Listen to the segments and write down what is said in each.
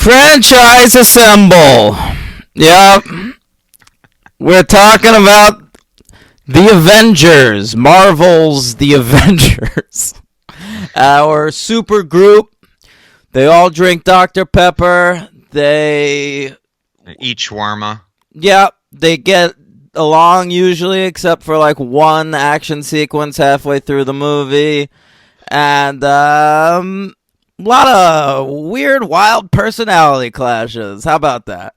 Franchise assemble. Yep. We're talking about the Avengers. Marvel's The Avengers. Our super group. They all drink Dr. Pepper. They eat shawarma. Yep. They get along usually, except for like one action sequence halfway through the movie. And a lot of weird, wild personality clashes. How about that?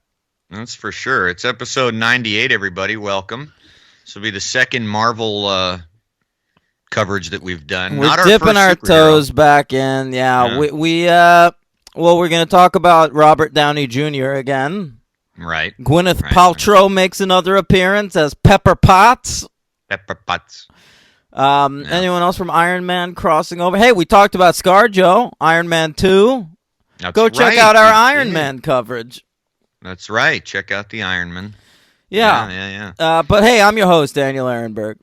That's for sure. It's episode 98, everybody. Welcome. This will be the second Marvel coverage that we've done. We're dipping our toes back in. Yeah. We're going to talk about Robert Downey Jr. again. Right. Gwyneth Paltrow makes another appearance as Pepper Potts. Pepper Potts. Anyone else from Iron Man crossing over? Hey, we talked about ScarJo, Iron Man 2. Go check out our Iron Man coverage. That's right. Check out the Iron Man. Yeah. But hey, I'm your host, Daniel Ehrenberg.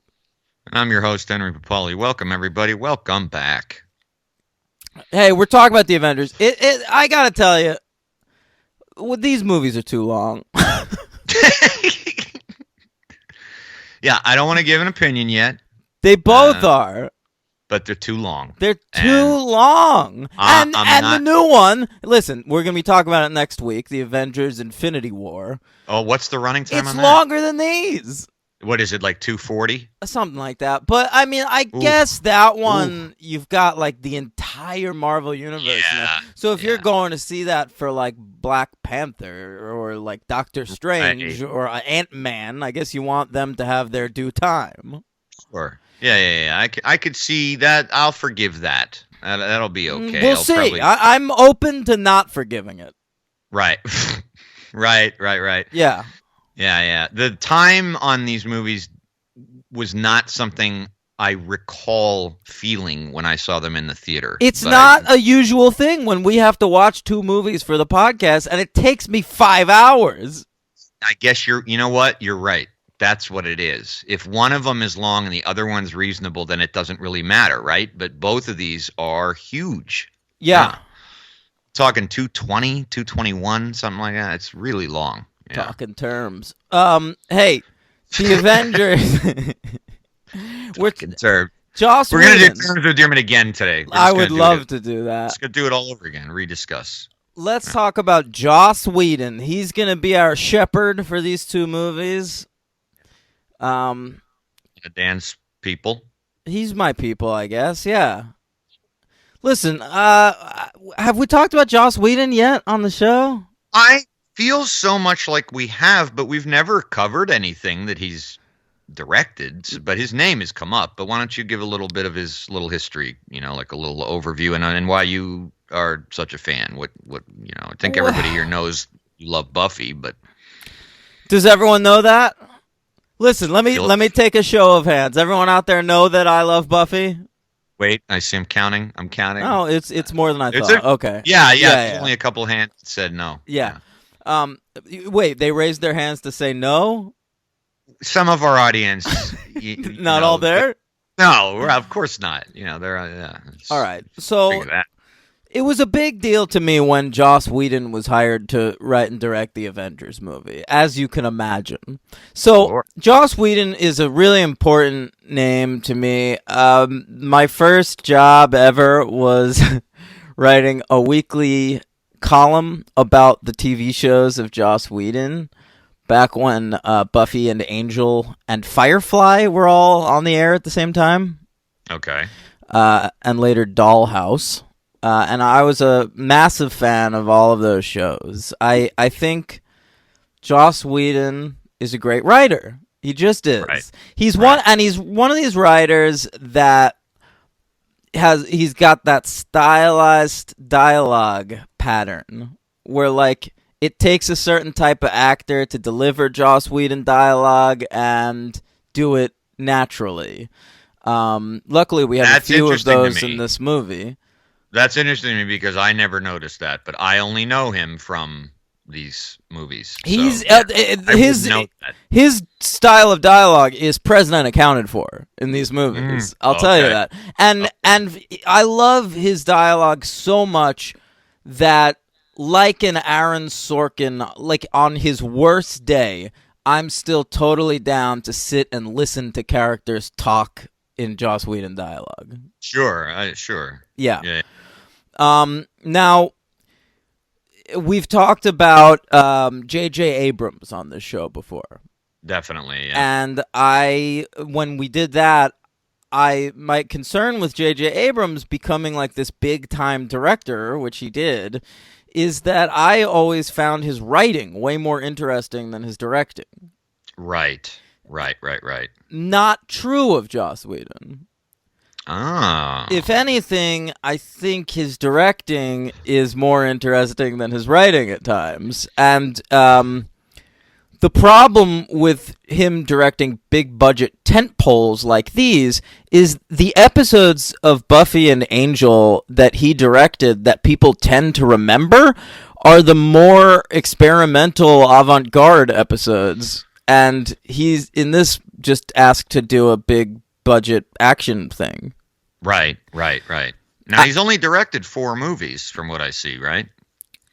And I'm your host, Henry Papali. Welcome, everybody. Welcome back. Hey, we're talking about the Avengers. I gotta tell you, these movies are too long. Yeah, I don't want to give an opinion yet. They both are. But they're too long. They're too long. And the new one, listen, we're going to be talking about it next week, the Avengers Infinity War. Oh, what's the running time on that? It's longer than these. What is it, like 240? Something like that. But, I mean, I guess that one, you've got, like, the entire Marvel Universe. Yeah. So if you're going to see that for, like, Black Panther or, like, Doctor Strange or Ant-Man, I guess you want them to have their due time. Sure. Yeah. I could see that. I'll forgive that. That'll be okay. We'll see. I'm open to not forgiving it. Right. Right. Yeah. Yeah. The time on these movies was not something I recall feeling when I saw them in the theater. It's not a usual thing when we have to watch two movies for the podcast, and it takes me 5 hours. I guess you know what? You're right. That's what it is. If one of them is long and the other one's reasonable, then it doesn't really matter, right? But both of these are huge. Yeah. Talking 220, 221, something like that. It's really long. Yeah. Talking terms. Hey, the Avengers. We're concerned. Joss We're going to do Terms of Endearment again today. I would love to do that. Just going to do it all over again. Rediscuss. Let's talk about Joss Whedon. He's going to be our shepherd for these two movies. Dan's people. He's my people, I guess. Yeah. Listen, have we talked about Joss Whedon yet on the show? I feel so much like we have, but we've never covered anything that he's directed. But his name has come up. But why don't you give a little bit of his little history? Like a little overview and why you are such a fan. What I think everybody here knows you love Buffy, but does everyone know that? Listen, let me take a show of hands. Everyone out there know that I love Buffy? Wait, I see. I'm counting. Oh, it's more than I thought. It? Okay. Yeah. Only a couple hands said no. Yeah. Wait, they raised their hands to say no? Some of our audience, not all there. No, of course not. They're all right. So it was a big deal to me when Joss Whedon was hired to write and direct the Avengers movie, as you can imagine. So sure. Joss Whedon is a really important name to me. My first job ever was writing a weekly column about the TV shows of Joss Whedon, back when Buffy and Angel and Firefly were all on the air at the same time. Okay. And later Dollhouse. And I was a massive fan of all of those shows. I think Joss Whedon is a great writer. He just is. Right. He's one of these writers that he's got that stylized dialogue pattern where, like, it takes a certain type of actor to deliver Joss Whedon dialogue and do it naturally. Luckily, we have a few of those in this movie. That's interesting to me because I never noticed that, but I only know him from these movies. His style of dialogue is present and accounted for in these movies. I'll tell you that. And I love his dialogue so much that like an Aaron Sorkin, like on his worst day, I'm still totally down to sit and listen to characters talk in Joss Whedon dialogue. Sure, sure. Yeah. Yeah. Now, we've talked about J.J. Abrams on this show before. Definitely, yeah. And when we did that, my concern with J.J. Abrams becoming like this big-time director, which he did, is that I always found his writing way more interesting than his directing. Right. Not true of Joss Whedon. Ah. If anything, I think his directing is more interesting than his writing at times. And the problem with him directing big budget tentpoles like these is the episodes of Buffy and Angel that he directed that people tend to remember are the more experimental avant-garde episodes. And he's in this just asked to do a big budget action thing. Right. Now, he's only directed 4 movies from what I see, right?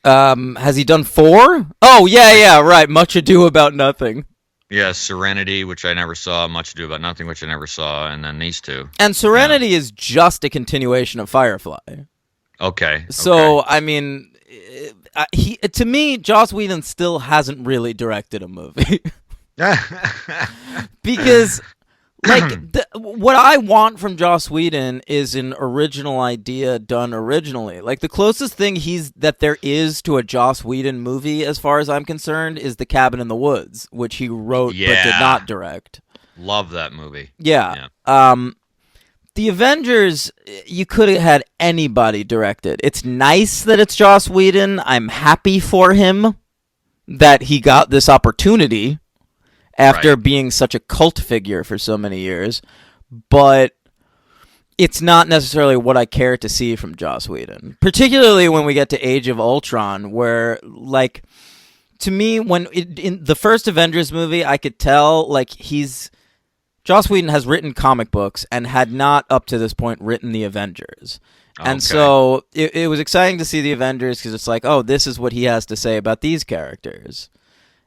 Has he done 4? Oh, yeah, right. Much Ado About Nothing. Yeah, Serenity, which I never saw, Much Ado About Nothing, which I never saw, and then these 2. And Serenity is just a continuation of Firefly. Okay. So, I mean, to me, Joss Whedon still hasn't really directed a movie. Because, like, what I want from Joss Whedon is an original idea done originally. Like, the closest thing that there is to a Joss Whedon movie, as far as I'm concerned, is The Cabin in the Woods, which he wrote but did not direct. Love that movie. Yeah. The Avengers, you could have had anybody direct it. It's nice that it's Joss Whedon. I'm happy for him that he got this opportunity after being such a cult figure for so many years. But it's not necessarily what I care to see from Joss Whedon. Particularly when we get to Age of Ultron, where, like, to me, in the first Avengers movie, I could tell, like, Joss Whedon has written comic books and had not, up to this point, written the Avengers. And so it was exciting to see the Avengers because it's like, oh, this is what he has to say about these characters.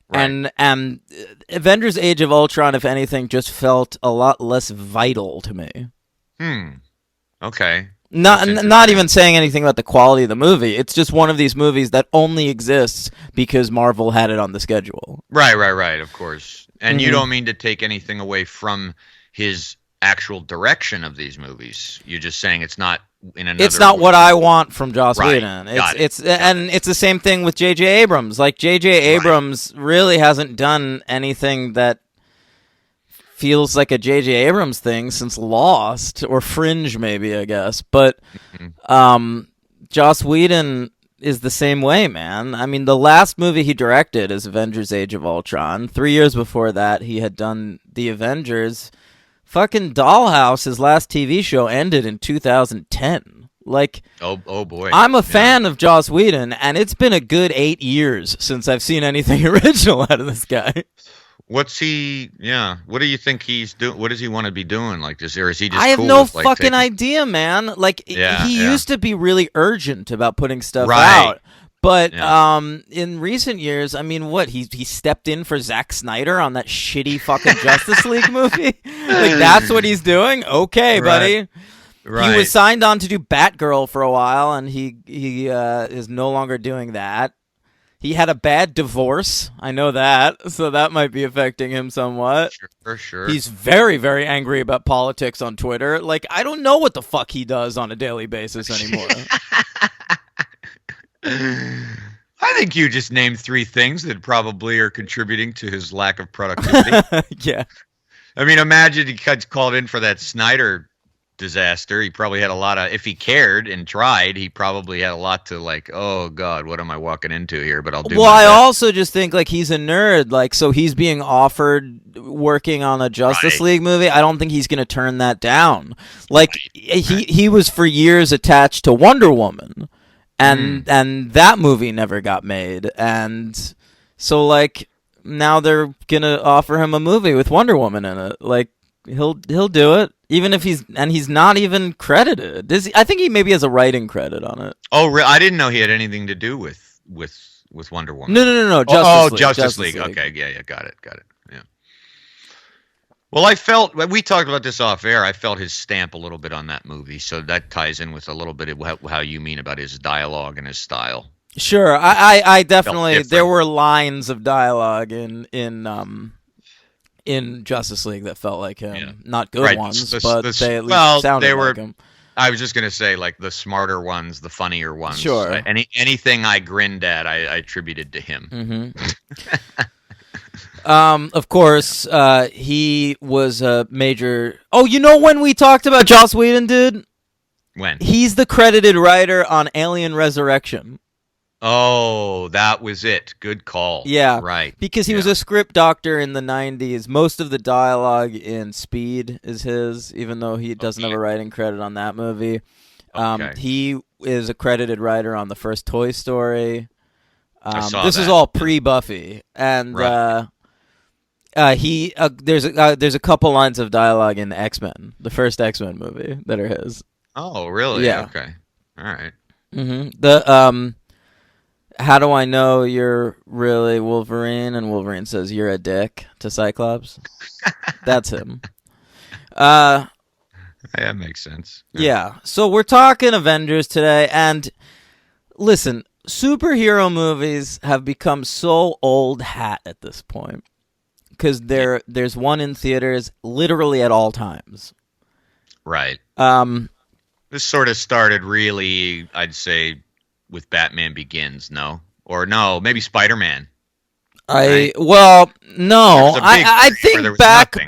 Right. And Avengers Age of Ultron, if anything, just felt a lot less vital to me. Okay. Not even saying anything about the quality of the movie. It's just one of these movies that only exists because Marvel had it on the schedule. Right, of course. And you don't mean to take anything away from his actual direction of these movies. You're just saying it's not in another. It's not what I want from Joss And Whedon. It's the same thing with J.J. Abrams. Like, J.J. Abrams really hasn't done anything that feels like a J.J. Abrams thing since Lost or Fringe, maybe, I guess. But Joss Whedon is the same way, man. I mean, the last movie he directed is Avengers Age of Ultron. 3 years before that, he had done The Avengers. Fucking Dollhouse, his last TV show, ended in 2010. Like, oh boy. I'm a fan of Joss Whedon, and it's been a good 8 years since I've seen anything original out of this guy. What's he? Yeah. What do you think he's doing? What does he want to be doing? Like this, or is he just? I have cool no with, like, fucking idea, man. Like, he used to be really urgent about putting stuff out, but in recent years, I mean, what he stepped in for Zack Snyder on that shitty fucking Justice League movie. Like, that's what he's doing. Okay, buddy. Right. He was signed on to do Batgirl for a while, and he is no longer doing that. He had a bad divorce. I know that. So that might be affecting him somewhat. Sure. He's very, very angry about politics on Twitter. Like, I don't know what the fuck he does on a daily basis anymore. I think you just named 3 things that probably are contributing to his lack of productivity. Yeah. I mean, imagine he called in for that Snyder disaster. He probably had a lot of, if he cared and tried, he probably had a lot to, like, oh God, what am I walking into here? But I'll do. Well, I also just think, like, he's a nerd. Like, so he's being offered working on a Justice League movie. I don't think he's going to turn that down. Like, he was for years attached to Wonder Woman, and that movie never got made. And so, like, now they're gonna offer him a movie with Wonder Woman in it. Like, he'll do it. Even if he's not even credited. I think he maybe has a writing credit on it. Oh, I didn't know he had anything to do with with Wonder Woman. No. Justice League. Okay, yeah, got it. Yeah. Well, we talked about this off air. I felt his stamp a little bit on that movie, so that ties in with a little bit of how you mean about his dialogue and his style. Sure, I definitely there were lines of dialogue in Justice League that felt like him. Yeah. Not good ones, but they at least sounded like him. I was just gonna say, like, the smarter ones, the funnier ones. Sure. Anything I grinned at, I attributed to him. Mm-hmm. Of course, he was a major. Oh, you know when we talked about Joss Whedon, dude? When? He's the credited writer on Alien Resurrection. Oh, that was it. Good call. Yeah. Right. Because he was a script doctor in the 90s. Most of the dialogue in Speed is his, even though he doesn't have a writing credit on that movie. He is a credited writer on the first Toy Story. This is all pre-Buffy. And there's a couple lines of dialogue in X-Men, the first X-Men movie, that are his. Oh, really? Yeah. Okay. All right. Mm-hmm. How do I know you're really Wolverine? And Wolverine says, "You're a dick" to Cyclops. That's him. That makes sense. Yeah. So we're talking Avengers today, and listen, superhero movies have become so old hat at this point because there's one in theaters literally at all times. Right. This sort of started really, I'd say, with Batman Begins, no? Or no, maybe Spider-Man. I think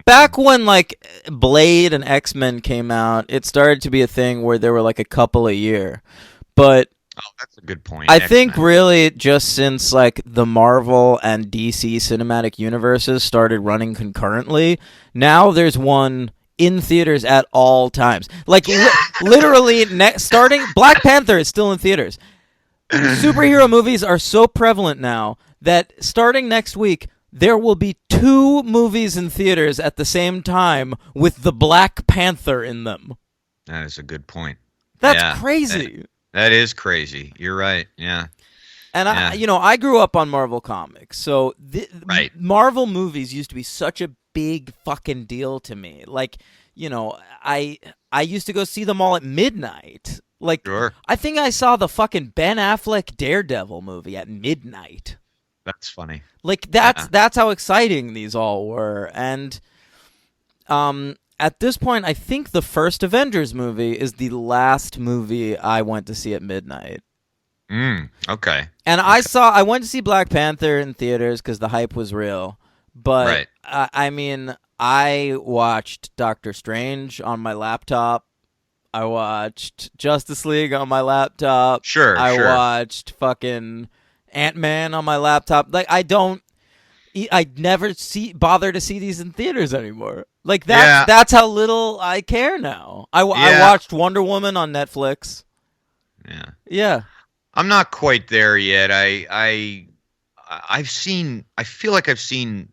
back when like Blade and X-Men came out, it started to be a thing where there were like a couple a year. But that's a good point. I think really just since like the Marvel and DC cinematic universes started running concurrently, now there's one in theaters at all times. Like literally starting Black Panther is still in theaters. Superhero movies are so prevalent now that starting next week, there will be 2 movies in theaters at the same time with the Black Panther in them. That is a good point. That's crazy. That is crazy. You're right. Yeah. And I grew up on Marvel comics, so Marvel movies used to be such a big fucking deal to me. Like, I used to go see them all at midnight. Like, sure. I think I saw the fucking Ben Affleck Daredevil movie at midnight. That's funny. Like, that's how exciting these all were. And at this point, I think the first Avengers movie is the last movie I went to see at midnight. Okay. And I went to see Black Panther in theaters because the hype was real. But, I watched Doctor Strange on my laptop. I watched Justice League on my laptop. Sure. I watched fucking Ant-Man on my laptop. Like, I never bother to see these in theaters anymore. Like, that's how little I care now. I watched Wonder Woman on Netflix. Yeah. Yeah. I'm not quite there yet. I feel like I've seen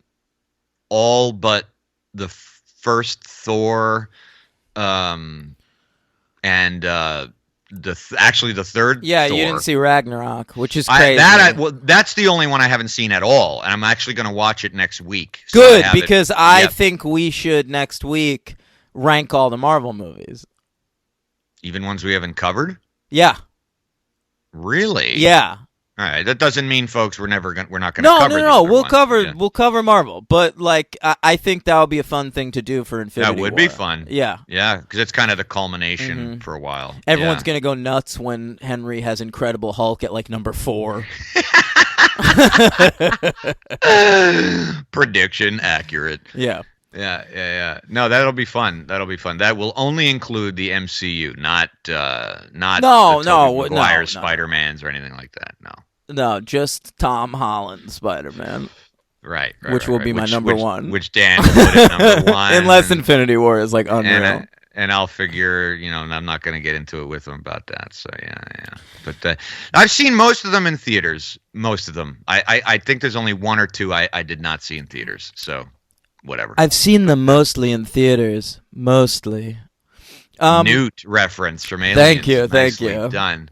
all but the first Thor, and the third. Yeah, Thor. You didn't see Ragnarok, which is crazy. That's the only one I haven't seen at all, and I'm actually going to watch it next week. So good, because I think we should next week rank all the Marvel movies, even ones we haven't covered. Yeah. Really? Yeah. All right, that doesn't mean, folks, we're not going to cover. No. We'll cover Marvel, but like I think that would be a fun thing to do for Infinity War. That would be fun. Yeah, because it's kind of the culmination for a while. Everyone's gonna go nuts when Henry has Incredible Hulk at like number 4. Prediction accurate. Yeah. Yeah. No, that'll be fun. That will only include the MCU, not Tobey Maguire Spider-Mans or anything like that. No, just Tom Holland Spider-Man. Right. Which will be my number 1. Which Dan will put at number 1. Unless Infinity War is like unreal. And I'll figure, I'm not going to get into it with him about that. So yeah. But I've seen most of them in theaters. Most of them. I think there's only 1 or 2 I did not see in theaters. So. Whatever. I've seen them mostly in theaters. Mostly. Newt reference from Aliens. Thank you. Done.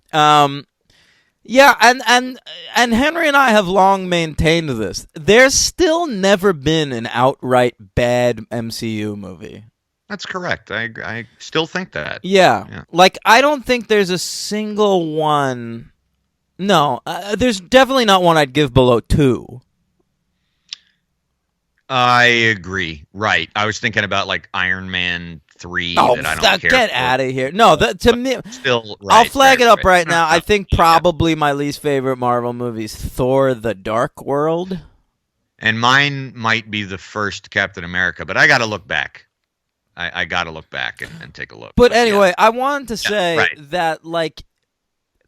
Yeah, and Henry and I have long maintained this. There's still never been an outright bad MCU movie. That's correct. I still think that. Yeah. Yeah. Like, I don't think there's a single one. No, there's definitely not one I'd give below 2. I agree. Right. I was thinking about like Iron Man 3 Oh, that I don't care get for. out of here. No, to me, Still, I'll right, flag it up right No, now. no, I think yeah. probably my least favorite Marvel movie is Thor: The Dark World. And mine might be the first Captain America, but I got to look back. I got to look back and take a look. But yeah. anyway, I wanted to say right. that, like,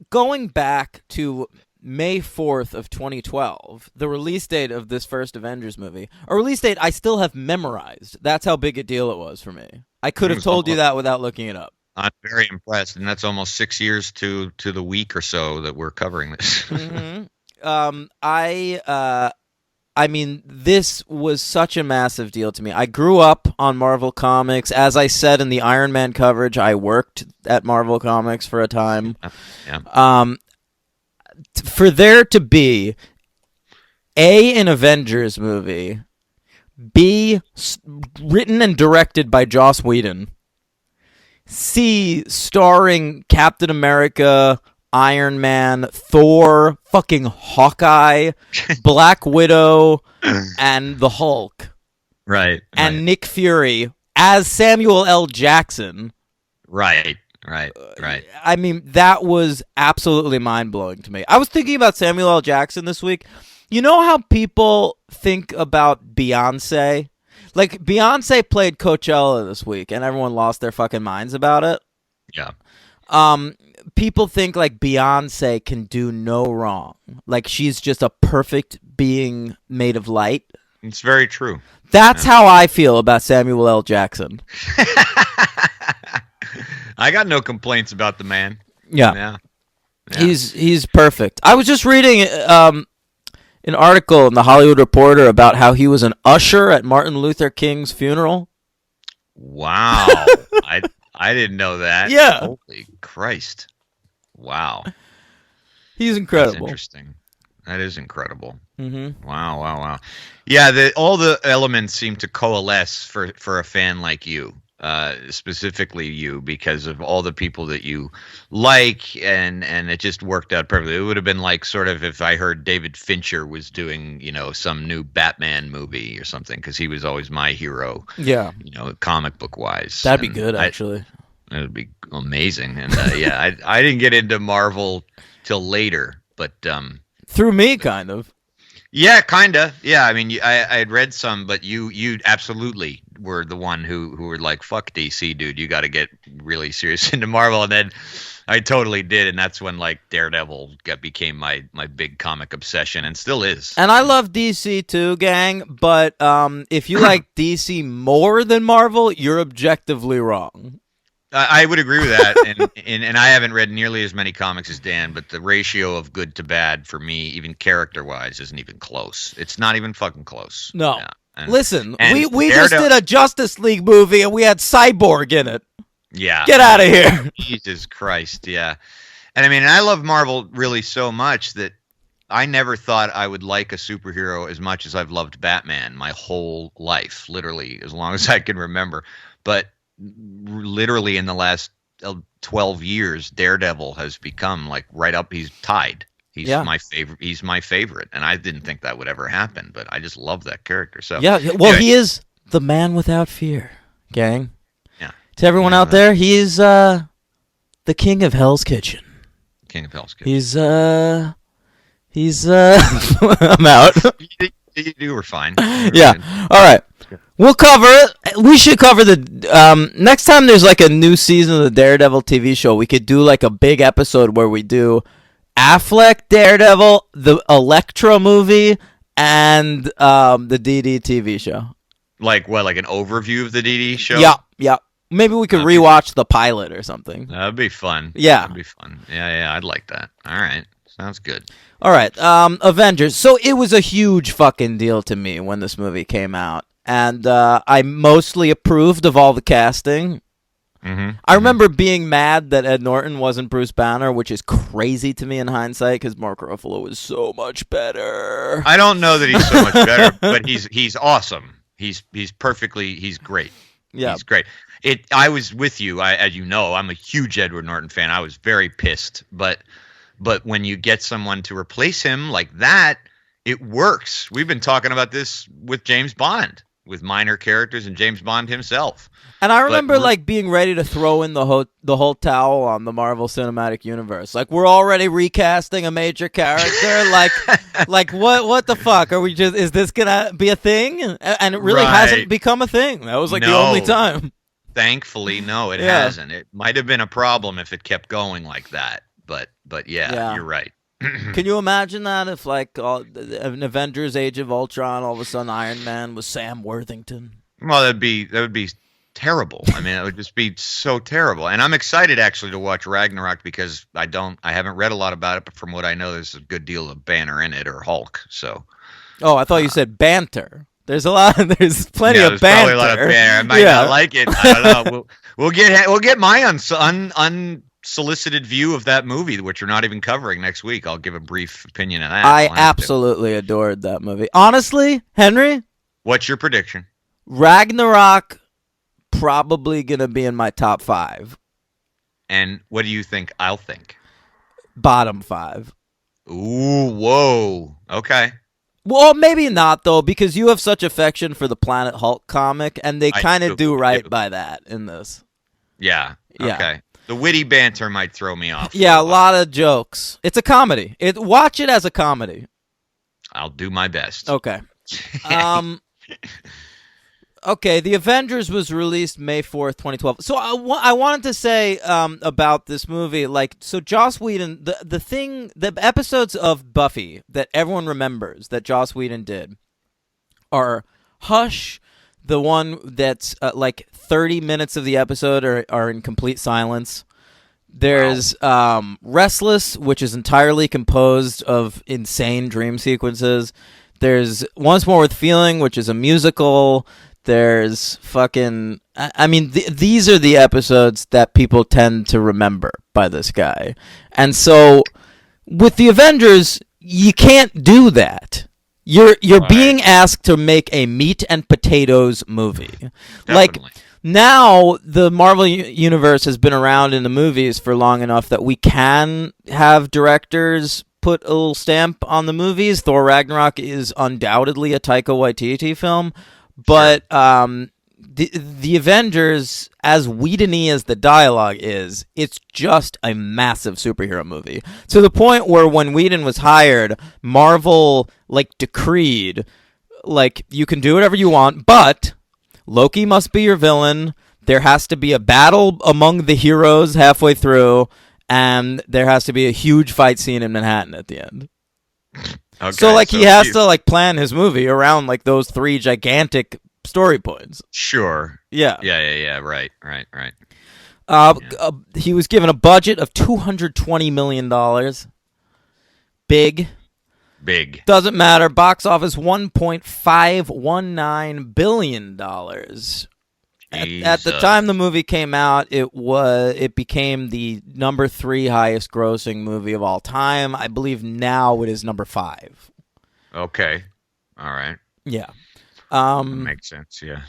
going back to May 4th of 2012, the release date of this first Avengers movie, a release date I still have memorized. That's how big a deal it was for me. I could have told you that without looking it up. I'm very impressed, and that's almost 6 years to the week or so that we're covering this. Mm-hmm. I mean, this was such a massive deal to me. I grew up on Marvel Comics. As I said in the Iron Man coverage, I worked at Marvel Comics for a time. Yeah. For there to be an Avengers movie, B, written and directed by Joss Whedon, C, starring Captain America, Iron Man, Thor, fucking Hawkeye, Black Widow, and the Hulk. Right. And Nick Fury as Samuel L. Jackson. Right. I mean, that was absolutely mind-blowing to me. I was thinking about Samuel L. Jackson this week. You know how people think about Beyonce? Like, Beyonce played Coachella this week, and everyone lost their fucking minds about it. Yeah. People think, like, Beyonce can do no wrong. Like, she's just a perfect being made of light. It's very true. That's how I feel about Samuel L. Jackson. I got no complaints about the man. Yeah. He's perfect. I was just reading an article in the Hollywood Reporter about how he was an usher at Martin Luther King's funeral. Wow. I didn't know that. Yeah. Holy Christ. Wow. He's incredible. That's interesting. That is incredible. Mm-hmm. Wow. Yeah, all the elements seem to coalesce for a fan like you. Specifically you, because of all the people that you like, and it just worked out perfectly. It would have been like sort of if I heard David Fincher was doing, some new Batman movie or something, because he was always my hero. Yeah. Comic book wise. That'd be good, actually. It would be amazing. And I didn't get into Marvel till later, but through me, kind of. Yeah, kinda. Yeah, I mean, I had read some, but you absolutely were the one who were like, "Fuck DC, dude, you got to get really serious into Marvel." And then I totally did, and that's when like Daredevil became my big comic obsession, and still is. And I love DC too, gang. But if you like DC more than Marvel, you're objectively wrong. I would agree with that, and I haven't read nearly as many comics as Dan, but the ratio of good to bad for me, even character-wise, isn't even close. It's not even fucking close. No. Yeah. Listen, we just did a Justice League movie, and we had Cyborg in it. Yeah. Get out of here. Jesus Christ, yeah. And I mean, I love Marvel really so much that I never thought I would like a superhero as much as I've loved Batman my whole life, literally, as long as I can remember. But literally in the last 12 years, Daredevil has become like right up. He's tied. He's my favorite. He's my favorite, and I didn't think that would ever happen, but I just love that character. So yeah, well, anyway. He is the man without fear, gang. Yeah. To everyone out there, he is the king of Hell's Kitchen. King of Hell's Kitchen. He's I'm out. You were fine. Yeah. All right. We'll cover it. We should cover the next time there's like a new season of the Daredevil TV show. We could do like a big episode where we do Affleck Daredevil, the Elektra movie, and the DD TV show. Like what? Like an overview of the DD show? Yeah. Maybe we could rewatch the pilot or something. That'd be fun. Yeah. That'd be fun. Yeah, I'd like that. All right. Sounds good. All right. Avengers. So it was a huge fucking deal to me when this movie came out. And I mostly approved of all the casting. I remember being mad that Ed Norton wasn't Bruce Banner, which is crazy to me in hindsight because Mark Ruffalo was so much better. I don't know that he's so much better, but he's awesome. He's great. Yeah. He's great. I was with you. As you know, I'm a huge Edward Norton fan. I was very pissed, but when you get someone to replace him like that, it works. We've been talking about this with James Bond, with minor characters and James Bond himself. And I remember like being ready to throw in the whole towel on the Marvel Cinematic Universe. Like, we're already recasting a major character. like what the fuck are we just? Is this gonna be a thing? And it really hasn't become a thing. That was like the only time. Thankfully, no, it hasn't. It might have been a problem if it kept going like that. But yeah. You're right. Can you imagine that if like an Avengers: Age of Ultron, all of a sudden Iron Man was Sam Worthington? Well, that would be terrible. I mean, it would just be so terrible. And I'm excited actually to watch Ragnarok because I haven't read a lot about it, but from what I know, there's a good deal of Banner in it or Hulk. So. Oh, I thought you said banter. There's there's plenty of banter. Probably a lot of banter. I might not like it. I don't know. We'll get my unsolicited view of that movie, which we're not even covering next week. I'll give a brief opinion on that. I absolutely adored that movie. Honestly, Henry, what's your prediction? Ragnarok probably gonna be in my top 5. And what do you think I'll think? Bottom 5. Ooh, whoa. Okay. Well, maybe not, though, because you have such affection for the Planet Hulk comic, and they kind of do right by that in this. Yeah. Okay. The witty banter might throw me off. Yeah, a lot of jokes. It's a comedy. Watch it as a comedy. I'll do my best. Okay. Okay, The Avengers was released May 4th, 2012. So I wanted to say about this movie, like, so Joss Whedon, the episodes of Buffy that everyone remembers that Joss Whedon did are Hush, the one that's like 30 minutes of the episode are in complete silence. There's Restless, which is entirely composed of insane dream sequences. There's Once More with Feeling, which is a musical. There's fucking... I mean, these are the episodes that people tend to remember by this guy. And so, with the Avengers, you can't do that. You're being asked to make a meat and potatoes movie. Definitely. Like, now the Marvel Universe has been around in the movies for long enough that we can have directors put a little stamp on the movies. Thor Ragnarok is undoubtedly a Taika Waititi film. But the Avengers, as Whedon-y as the dialogue is, it's just a massive superhero movie. To the point where when Whedon was hired, Marvel, like, decreed, like, you can do whatever you want, but Loki must be your villain, there has to be a battle among the heroes halfway through, and there has to be a huge fight scene in Manhattan at the end. Okay, so, like, he has to, like, plan his movie around, like, those 3 gigantic story points. Sure. Yeah. Yeah. Right. He was given a budget of $220 million. Big. Doesn't matter. Box office $1.519 billion. At the time the movie came out, it became the number 3 highest grossing movie of all time. I believe now it is number 5. Okay. All right. Yeah. That makes sense, yeah.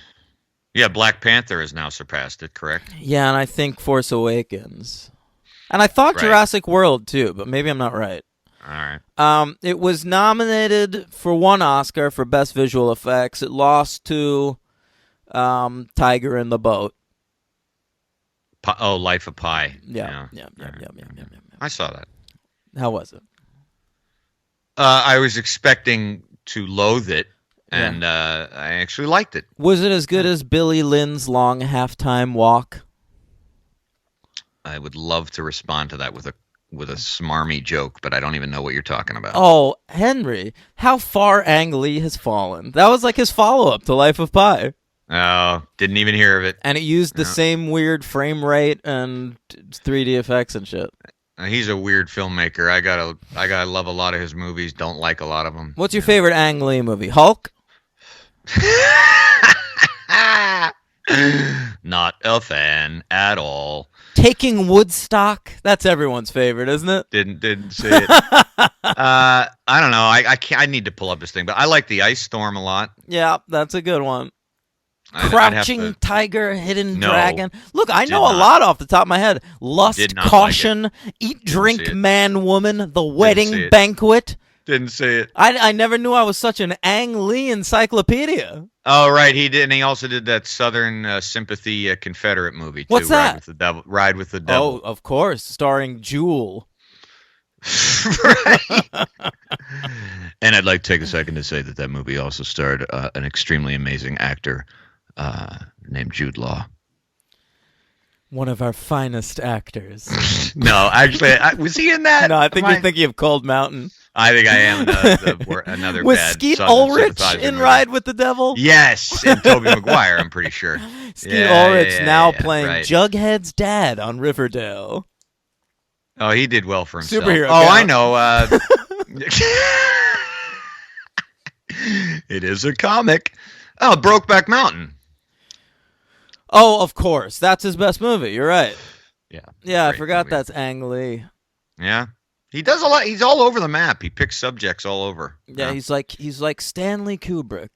Yeah, Black Panther has now surpassed it, correct? Yeah, and I think Force Awakens. And I thought Jurassic World, too, but maybe I'm not right. All right. It was nominated for 1 Oscar for Best Visual Effects. It lost to... Tiger in the Boat. Life of Pi. Yeah. I saw that. How was it? I was expecting to loathe it, and I actually liked it. Was it as good as Billy Lynn's Long Halftime Walk? I would love to respond to that with a smarmy joke, but I don't even know what you're talking about. Oh, Henry, how far Ang Lee has fallen. That was like his follow-up to Life of Pi. Oh, didn't even hear of it. And it used the same weird frame rate and 3D effects and shit. He's a weird filmmaker. I gotta love a lot of his movies. Don't like a lot of them. What's your favorite Ang Lee movie? Hulk? Not a fan at all. Taking Woodstock. That's everyone's favorite, isn't it? Didn't see it. I don't know. I can't. I need to pull up this thing, but I like the Ice Storm a lot. Yeah, that's a good one. I'd have Crouching to- Tiger, Hidden No. Dragon. Look, I Did know a not. lot off the top of my head. Lust, Did not like Caution, Eat, see Drink, it. Man, Woman, The see Wedding it. Banquet. Didn't see it. I never knew I was such an Ang Lee encyclopedia. Oh, right, he did, and he also did that Southern Sympathy Confederate movie too. What's that? Ride with the Devil. Ride with the Devil. Oh, of course, starring Jewel. Right. And I'd like to take a second to say that movie also starred an extremely amazing actor named Jude Law. One of our finest actors. No, actually, was he in that? No, I think you're thinking of Cold Mountain. I think I am another Was bad Skeet Southern Ulrich sympathizer in movie. Ride with the Devil? Yes, and Tobey Maguire, I'm pretty sure. Skeet Ulrich now yeah, playing right. Jughead's dad on Riverdale. Oh, he did well for himself. Superhero Oh, guy. I know. It is a comic. Oh, Brokeback Mountain. Oh, of course. That's his best movie. You're right. Yeah. Yeah, I Great forgot movie. that's Ang Lee. Yeah. He does a lot. He's all over the map. He picks subjects all over. Yeah, he's like Stanley Kubrick.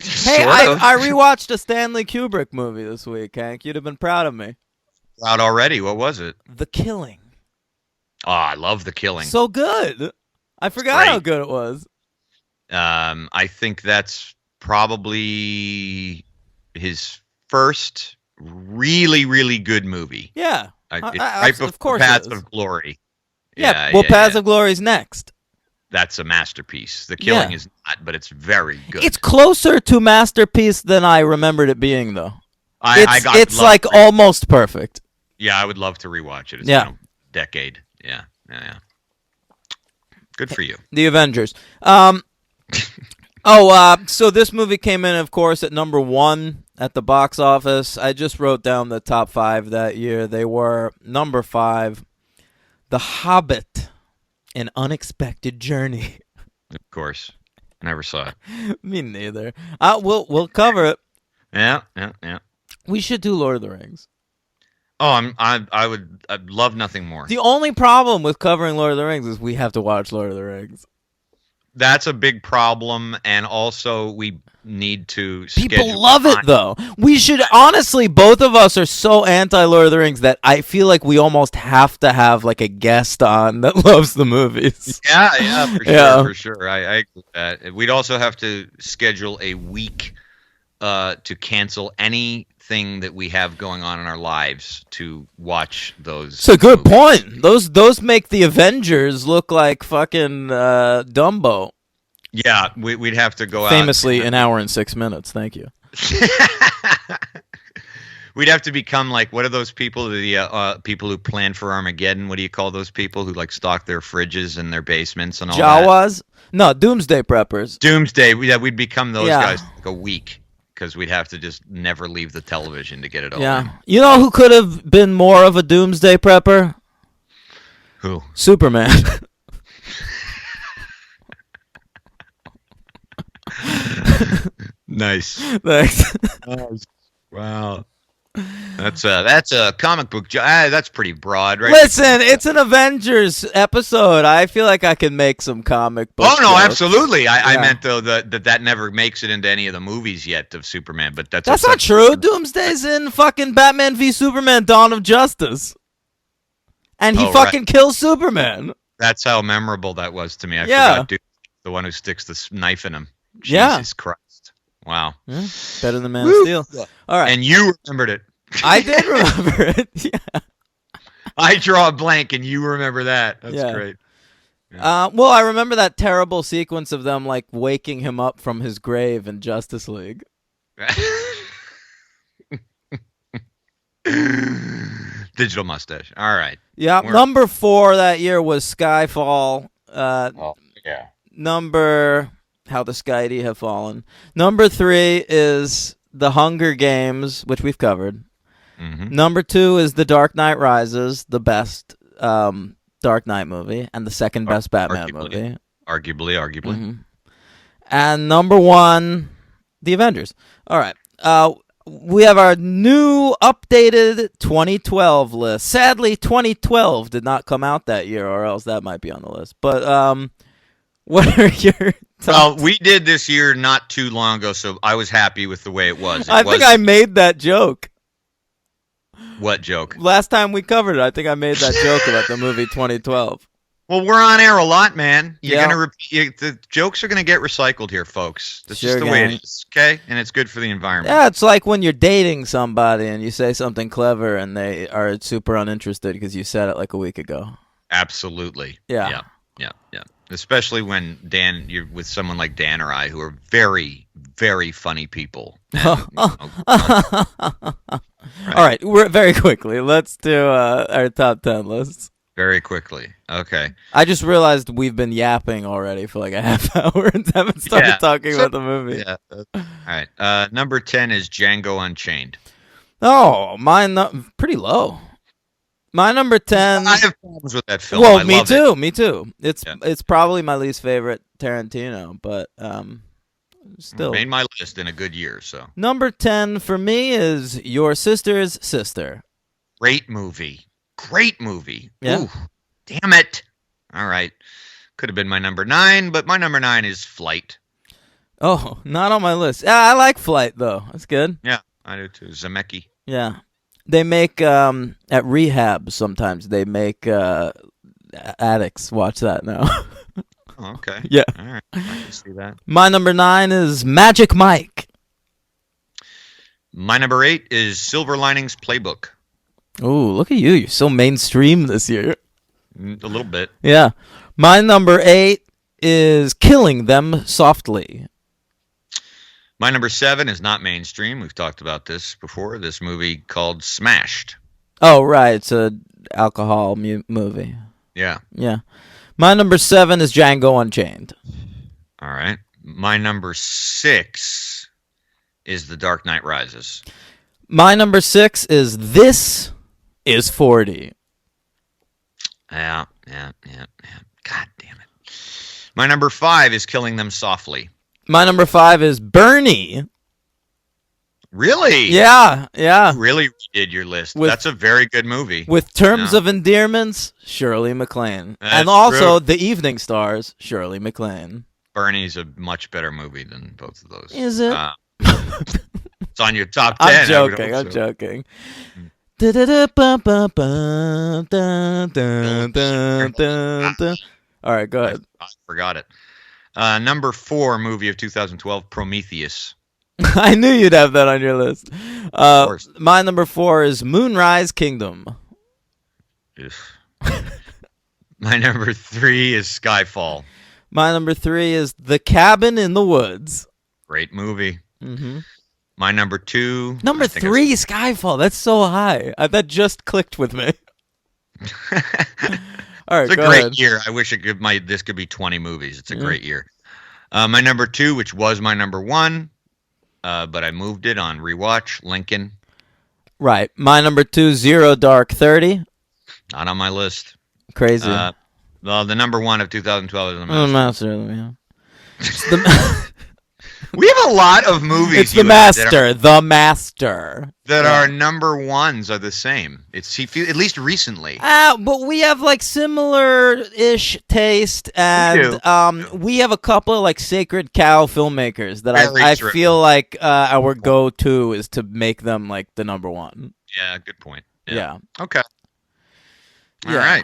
Sort Hey, of. I rewatched a Stanley Kubrick movie this week, Hank. You'd have been proud of me. Out already. What was it? The Killing. Oh, I love The Killing. So good. I forgot how great. good it was. I think that's probably his first really, really good movie. Yeah. Right before of course it Paths is. of Glory. Yeah, well, Paths of Glory's next. That's a masterpiece. The Killing Yeah. is not, but it's very good. It's closer to masterpiece than I remembered it being, though. I'd It's love like to almost perfect. Yeah, I would love to rewatch it. It's Yeah. been a decade. Yeah. Good for you. The Avengers. So this movie came in, of course, at number 1 at the box office. I just wrote down the top 5 that year. They were number 5, The Hobbit, An Unexpected Journey. Of course. Never saw it. Me neither. We'll cover it. Yeah. We should do Lord of the Rings. Oh, I'd love nothing more. The only problem with covering Lord of the Rings is we have to watch Lord of the Rings. That's a big problem, and also we need to People schedule love it, time. though. We should, honestly, both of us are so anti-Lord of the Rings that I feel like we almost have to have, like, a guest on that loves the movies. Yeah, Yeah. for sure. I agree with that. We'd also have to schedule a week to cancel anything that we have going on in our lives to watch those. It's a good movies. point. Those make the Avengers look like fucking Dumbo. Yeah, we'd have to go Famously, an hour and 6 minutes. Thank you. out. We'd have to become like, what are those people? The people who plan for Armageddon. What do you call those people who like stock their fridges and their basements and all that? Jawas? No, Doomsday Preppers. Doomsday. We'd become those Yeah. guys for like a week because we'd have to just never leave the television to get it all. Yeah. in. You know who could have been more of a Doomsday Prepper? Who? Superman. Nice. Thanks. Wow. That's a comic book. That's pretty broad, right? Listen, it's an Avengers episode. I feel like I can make some comic book Oh no, jokes. absolutely. I Yeah. meant though that never makes it into any of the movies yet of Superman. But that's That's not true. Doomsday's in fucking Batman v Superman: Dawn of Justice, and he Oh, fucking kills Superman. That's how memorable that was to me. I Yeah. forgot, dude. The one who sticks the knife in him. Yeah. Jesus Christ. Wow. Yeah, better than Man Woo. of Steel. All right, And you remembered it. I did remember it. Yeah. I draw a blank, and you remember that. That's Yeah. great. Well, I remember that terrible sequence of them like waking him up from his grave in Justice League. Digital mustache. All right. Yeah, We're- number 4 that year was Skyfall. Yeah. Number How the Skydi Have Fallen. Number 3 is The Hunger Games, which we've covered. Mm-hmm. Number 2 is The Dark Knight Rises, the best Dark Knight movie, and the second best Batman movie. Arguably. Mhm. And number 1, The Avengers. All right. We have our new updated 2012 list. Sadly, 2012 did not come out that year, or else that might be on the list. But what are your Well, top? we did this year not too long ago, so I was happy with the way it was. I think I made that joke What joke? last time we covered it. I think I made that joke about the movie 2012. Well, we're on air a lot, man. You're Yeah. gonna repeat the jokes are gonna get recycled here, folks. That's Sure just the way can. it is, okay? And it's good for the environment. Yeah, it's like when you're dating somebody and you say something clever and they are super uninterested because you said it like a week ago. Absolutely. Yeah. Yeah. Especially when you're with someone like Dan or I, who are very, very funny people. And, All right, we're very quickly. Let's do our top 10 lists. very quickly. Okay. I just realized we've been yapping already for like a half hour and haven't started Yeah. talking about the movie. Yeah. All right. Number 10 is Django Unchained. Oh, mine pretty low. My number 10. I have problems with that film. Well, I me love too. It. Me too. It's Yeah. it's probably my least favorite Tarantino, but still. Made my list in a good year, so. Number 10 for me is Your Sister's Sister. Great movie. Great movie. Yeah. Ooh, damn it. All right. Could have been my number 9, but my number 9 is Flight. Oh, not on my list. Yeah, I like Flight though. That's good. Yeah, I do too. Zemeckis. Yeah. They make at rehab sometimes they make addicts watch that now. Oh, okay. Yeah. All right. I can see that. My number 9 is Magic Mike. My number 8 is Silver Linings Playbook. Ooh, look at you. You're so mainstream this year. A little bit. Yeah. My number 8 is Killing Them Softly. My number 7 is not mainstream. We've talked about this before. This movie called Smashed. Oh, right. It's a alcohol movie. Yeah. Yeah. My number 7 is Django Unchained. All right. My number 6 is The Dark Knight Rises. My number 6 is This Is 40. Yeah. God damn it. My number 5 is Killing Them Softly. My number 5 is Bernie. Really? Yeah. You really redid your list. That's a very good movie. With Terms of Endearments, Shirley MacLaine. That's And also true. The Evening Stars, Shirley MacLaine. Bernie's a much better movie than both of those. Is it? It's on your top 10. I'm joking. All right, go ahead. I forgot it. Number 4 movie of 2012, Prometheus. I knew you'd have that on your list. Of course. My number 4 is Moonrise Kingdom. My number 3 is Skyfall. My number 3 is The Cabin in the Woods. Great movie. Mm-hmm. My number 2. Number 3, Skyfall. That's so high. That just clicked with me. All right, it's a go great ahead. year. I wish this could be 20 movies. It's a great year. My number 2, which was my number 1, but I moved it on rewatch, Lincoln. Right. My number 2, Zero Dark 30. Not on my list. Crazy. Well, the number 1 of 2012 is The Oh, Master. Master. Yeah. It's the, We have a lot of movies. it's the Master. The Master. That our number 1s are the same. At least recently. But we have like similar-ish taste, and we have a couple of like sacred cow filmmakers that I true. feel like our go-to is to make them like the number 1. Yeah, good point. Yeah. Okay. All Yeah.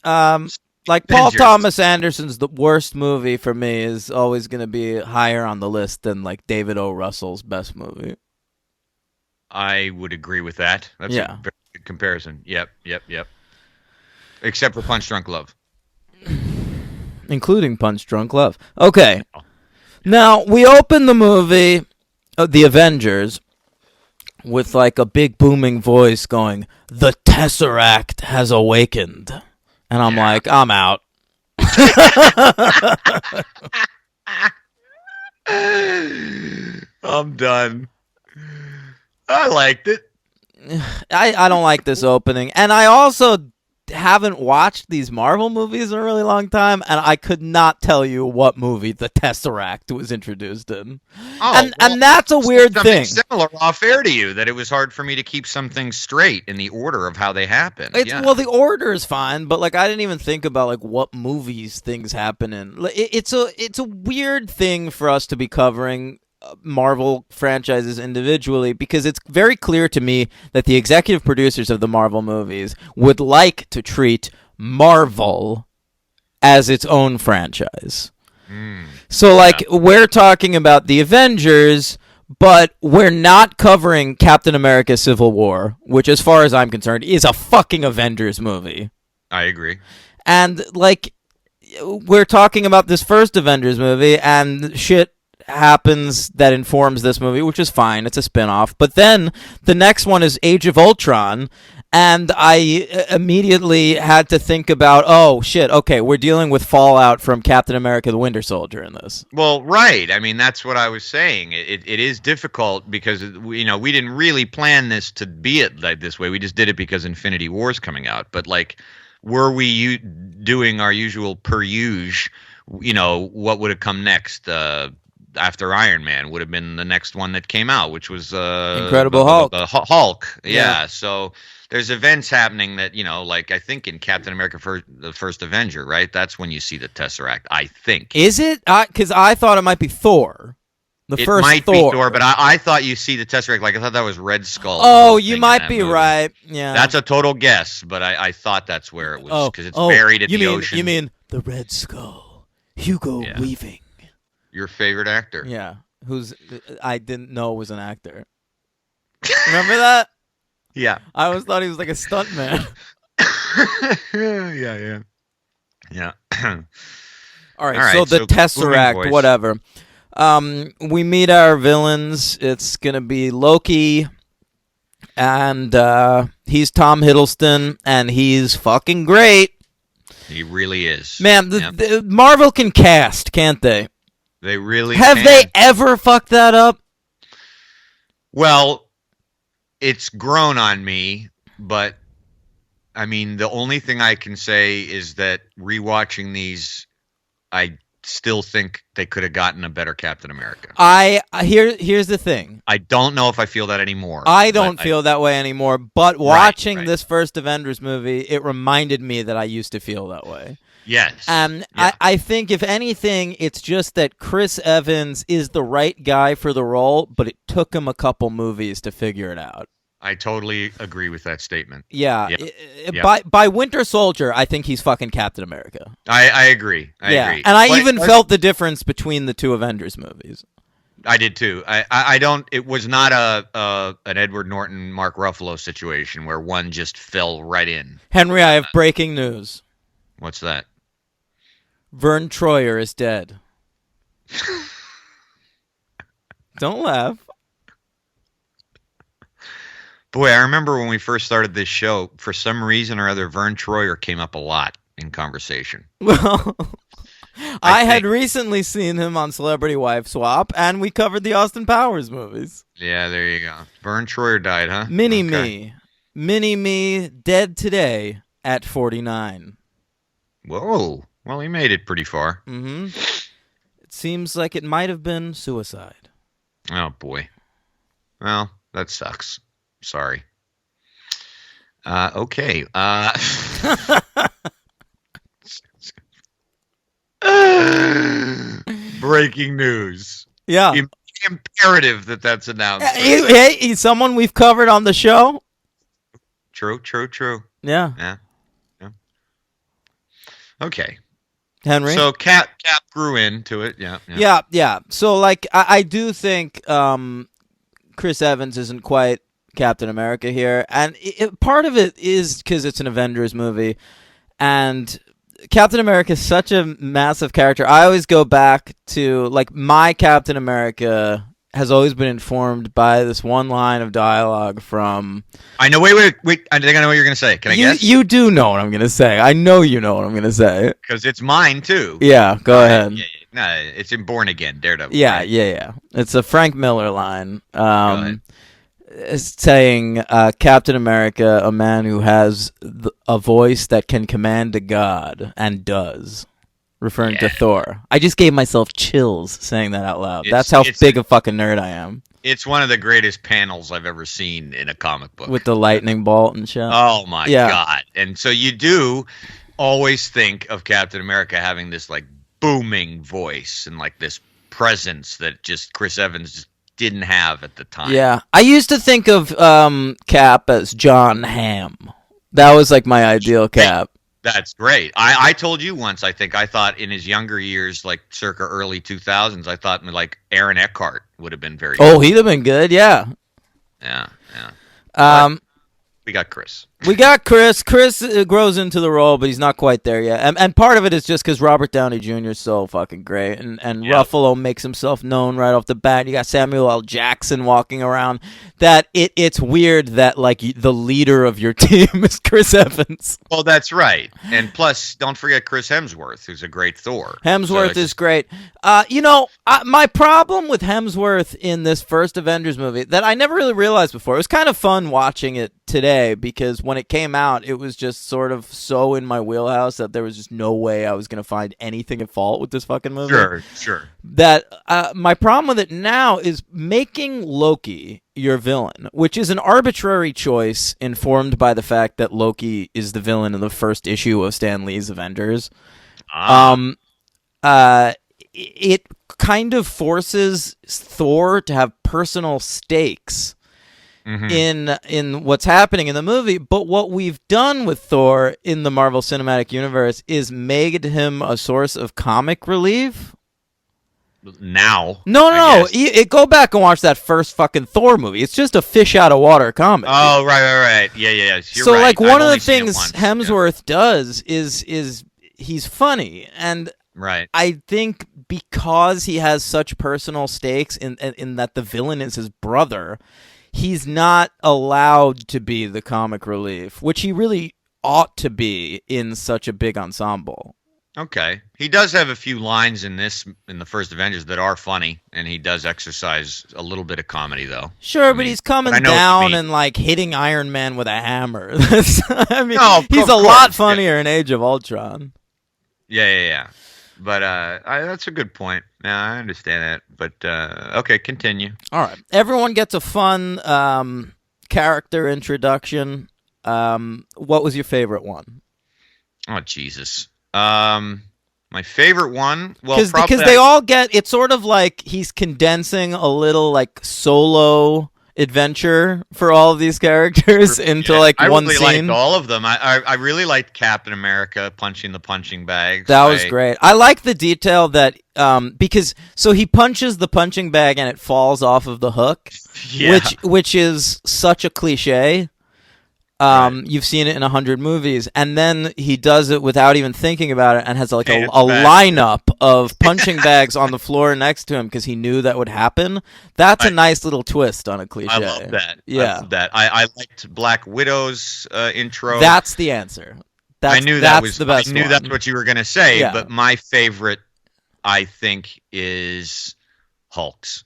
right. Like Paul Avengers. Thomas Anderson's the worst movie for me is always going to be higher on the list than like David O. Russell's best movie. I would agree with that. That's Yeah. a very good comparison. Yep. Except for Punch Drunk Love. Including Punch Drunk Love. Okay. Now, we open the movie, The Avengers, with like a big booming voice going, "The Tesseract has awakened." And I'm like, I'm out. I'm done. I liked it. I don't like this opening. And I also haven't watched these Marvel movies in a really long time, and I could not tell you what movie the Tesseract was introduced in. And that's a weird thing. Similar off air to you, that it was hard for me to keep some things straight in the order of how they happened. Well, the order is fine, but like I didn't even think about like what movies things happen in. It's a weird thing for us to be covering Marvel franchises individually, because it's very clear to me that the executive producers of the Marvel movies would like to treat Marvel as its own franchise. So like we're talking about the Avengers, but we're not covering Captain America Civil War, which as far as I'm concerned is a fucking Avengers movie. I agree. And like we're talking about this first Avengers movie, and shit happens that informs this movie, which is fine. It's a spin-off. But then the next one is Age of Ultron, and I immediately had to think about, oh, shit, okay, we're dealing with fallout from Captain America the Winter Soldier in this. Well, right. I mean, that's what I was saying. It is difficult because, we didn't really plan this to be it like this way. We just did it because Infinity War's coming out. But, like, were we doing our usual per usual, what would have come next? After Iron Man would have been the next one that came out, which was Incredible Hulk. Hulk. Yeah. So there's events happening that, like I think in Captain America the first Avenger, right? That's when you see the Tesseract, I think. Is it? Because I thought it might be Thor. It might be Thor, but I thought you see the Tesseract. Like I thought that was Red Skull. Oh, you might be right. Yeah. That's a total guess, but I thought that's where it was, because it's buried in the ocean. You mean the Red Skull, Hugo Weaving. Your favorite actor. Yeah. I didn't know was an actor. Remember that? Yeah. I always thought he was like a stuntman. Yeah. All right, so the Tesseract, whatever. We meet our villains. It's going to be Loki, and he's Tom Hiddleston, and he's fucking great. He really is. Man, the Marvel can cast, can't they? They really Have they ever fucked that up? Well, it's grown on me, but I mean, the only thing I can say is that rewatching these, I still think they could have gotten a better Captain America. Here's the thing. I don't know if I feel that anymore. I don't feel that way anymore, but watching this first Avengers movie, it reminded me that I used to feel that way. Yes. I think, if anything, it's just that Chris Evans is the right guy for the role, but it took him a couple movies to figure it out. I totally agree with that statement. Yeah. By Winter Soldier, I think he's fucking Captain America. I agree. I agree. And I even felt the difference between the two Avengers movies. I did too. I don't. It was not an Edward Norton, Mark Ruffalo situation where one just fell right in. Henry, I have breaking news. What's that? Vern Troyer is dead. Don't laugh. Boy, I remember when we first started this show, for some reason or other, Vern Troyer came up a lot in conversation. Well, I had recently seen him on Celebrity Wife Swap, and we covered the Austin Powers movies. Yeah, there you go. Vern Troyer died, huh? Mini-Me, dead today at 49. Whoa. Well, he made it pretty far. Mm-hmm. It seems like it might have been suicide. Oh, boy. Well, that sucks. Sorry. Okay. Breaking news. Yeah. Imperative that's announced. Hey, he's someone we've covered on the show. True. Yeah. Okay. Henry. So Cap grew into it. Yeah. So like I do think Chris Evans isn't quite Captain America here, and part of it is because it's an Avengers movie, and Captain America is such a massive character. I always go back to, like, my Captain America has always been informed by this one line of dialogue from... I know, wait, I think I know what you're going to say. Can I guess? You do know what I'm going to say. I know you know what I'm going to say. Because it's mine, too. Yeah, go ahead. Yeah. No, it's in Born Again, Daredevil. Yeah. It's a Frank Miller line. saying Captain America, a man who has a voice that can command a god and does, referring to Thor. I just gave myself chills saying that out loud. That's how big a fucking nerd I am. It's one of the greatest panels I've ever seen in a comic book. With the lightning bolt and shit. Oh my God. And so you do always think of Captain America having this like booming voice and like this presence that just Chris Evans just didn't have at the time. Yeah. I used to think of Cap as John Hamm. That was like my ideal Cap. That's great. I told you once, I think I thought in his younger years, like circa early 2000s, I thought like Aaron Eckhart would have been very good. Oh, he'd have been good, yeah. Yeah. But we got Chris. Chris grows into the role, but he's not quite there yet. And part of it is just because Robert Downey Jr. is so fucking great. And Ruffalo makes himself known right off the bat. You got Samuel L. Jackson walking around. That it's weird that like the leader of your team is Chris Evans. Well, that's right. And plus, don't forget Chris Hemsworth, who's a great Thor. Hemsworth is great. My problem with Hemsworth in this first Avengers movie that I never really realized before, it was kind of fun watching it today because when it came out, it was just sort of so in my wheelhouse that there was just no way I was going to find anything at fault with this fucking movie. Sure. That my problem with it now is making Loki your villain, which is an arbitrary choice informed by the fact that Loki is the villain in the first issue of Stan Lee's Avengers. It kind of forces Thor to have personal stakes in what's happening in the movie, but what we've done with Thor in the Marvel Cinematic Universe is made him a source of comic relief. Now, no. Go back and watch that first fucking Thor movie. It's just a fish out of water comic. Oh, right. Yeah. You're so, right. like, one of the things Hemsworth does is he's funny, and right. I think because he has such personal stakes in that the villain is his brother, he's not allowed to be the comic relief, which he really ought to be in such a big ensemble. Okay. He does have a few lines in the first Avengers that are funny, and he does exercise a little bit of comedy, though. Sure, but he's coming down and, like, hitting Iron Man with a hammer. He's a lot funnier in Age of Ultron. Yeah. But that's a good point. Yeah, I understand that. But, okay, continue. All right. Everyone gets a fun character introduction. What was your favorite one? Oh, Jesus. My favorite one, because they all get, it's sort of like he's condensing a little like solo adventure for all of these characters into like one scene. I really liked all of them. I really liked Captain America punching the punching bags. That was great. I like the detail that because so he punches the punching bag and it falls off of the hook, which is such a cliche. You've seen it in 100 movies, and then he does it without even thinking about it and has like a lineup of punching bags on the floor next to him because he knew that would happen. That's a nice little twist on a cliche. I love that. Yeah. I love that. I liked Black Widow's intro. That's the answer. I knew that's the best. I knew that's what you were going to say, Yeah. but my favorite, I think, is Hulk's.